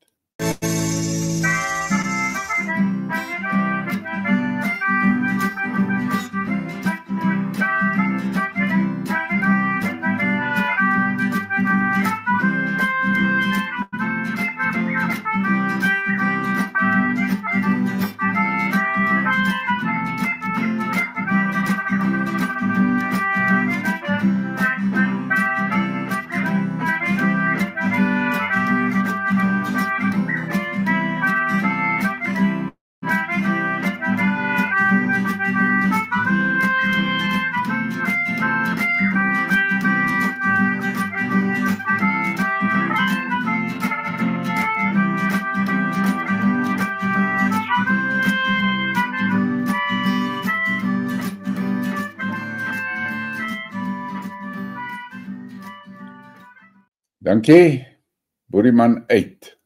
Dankie, Boerieman uit.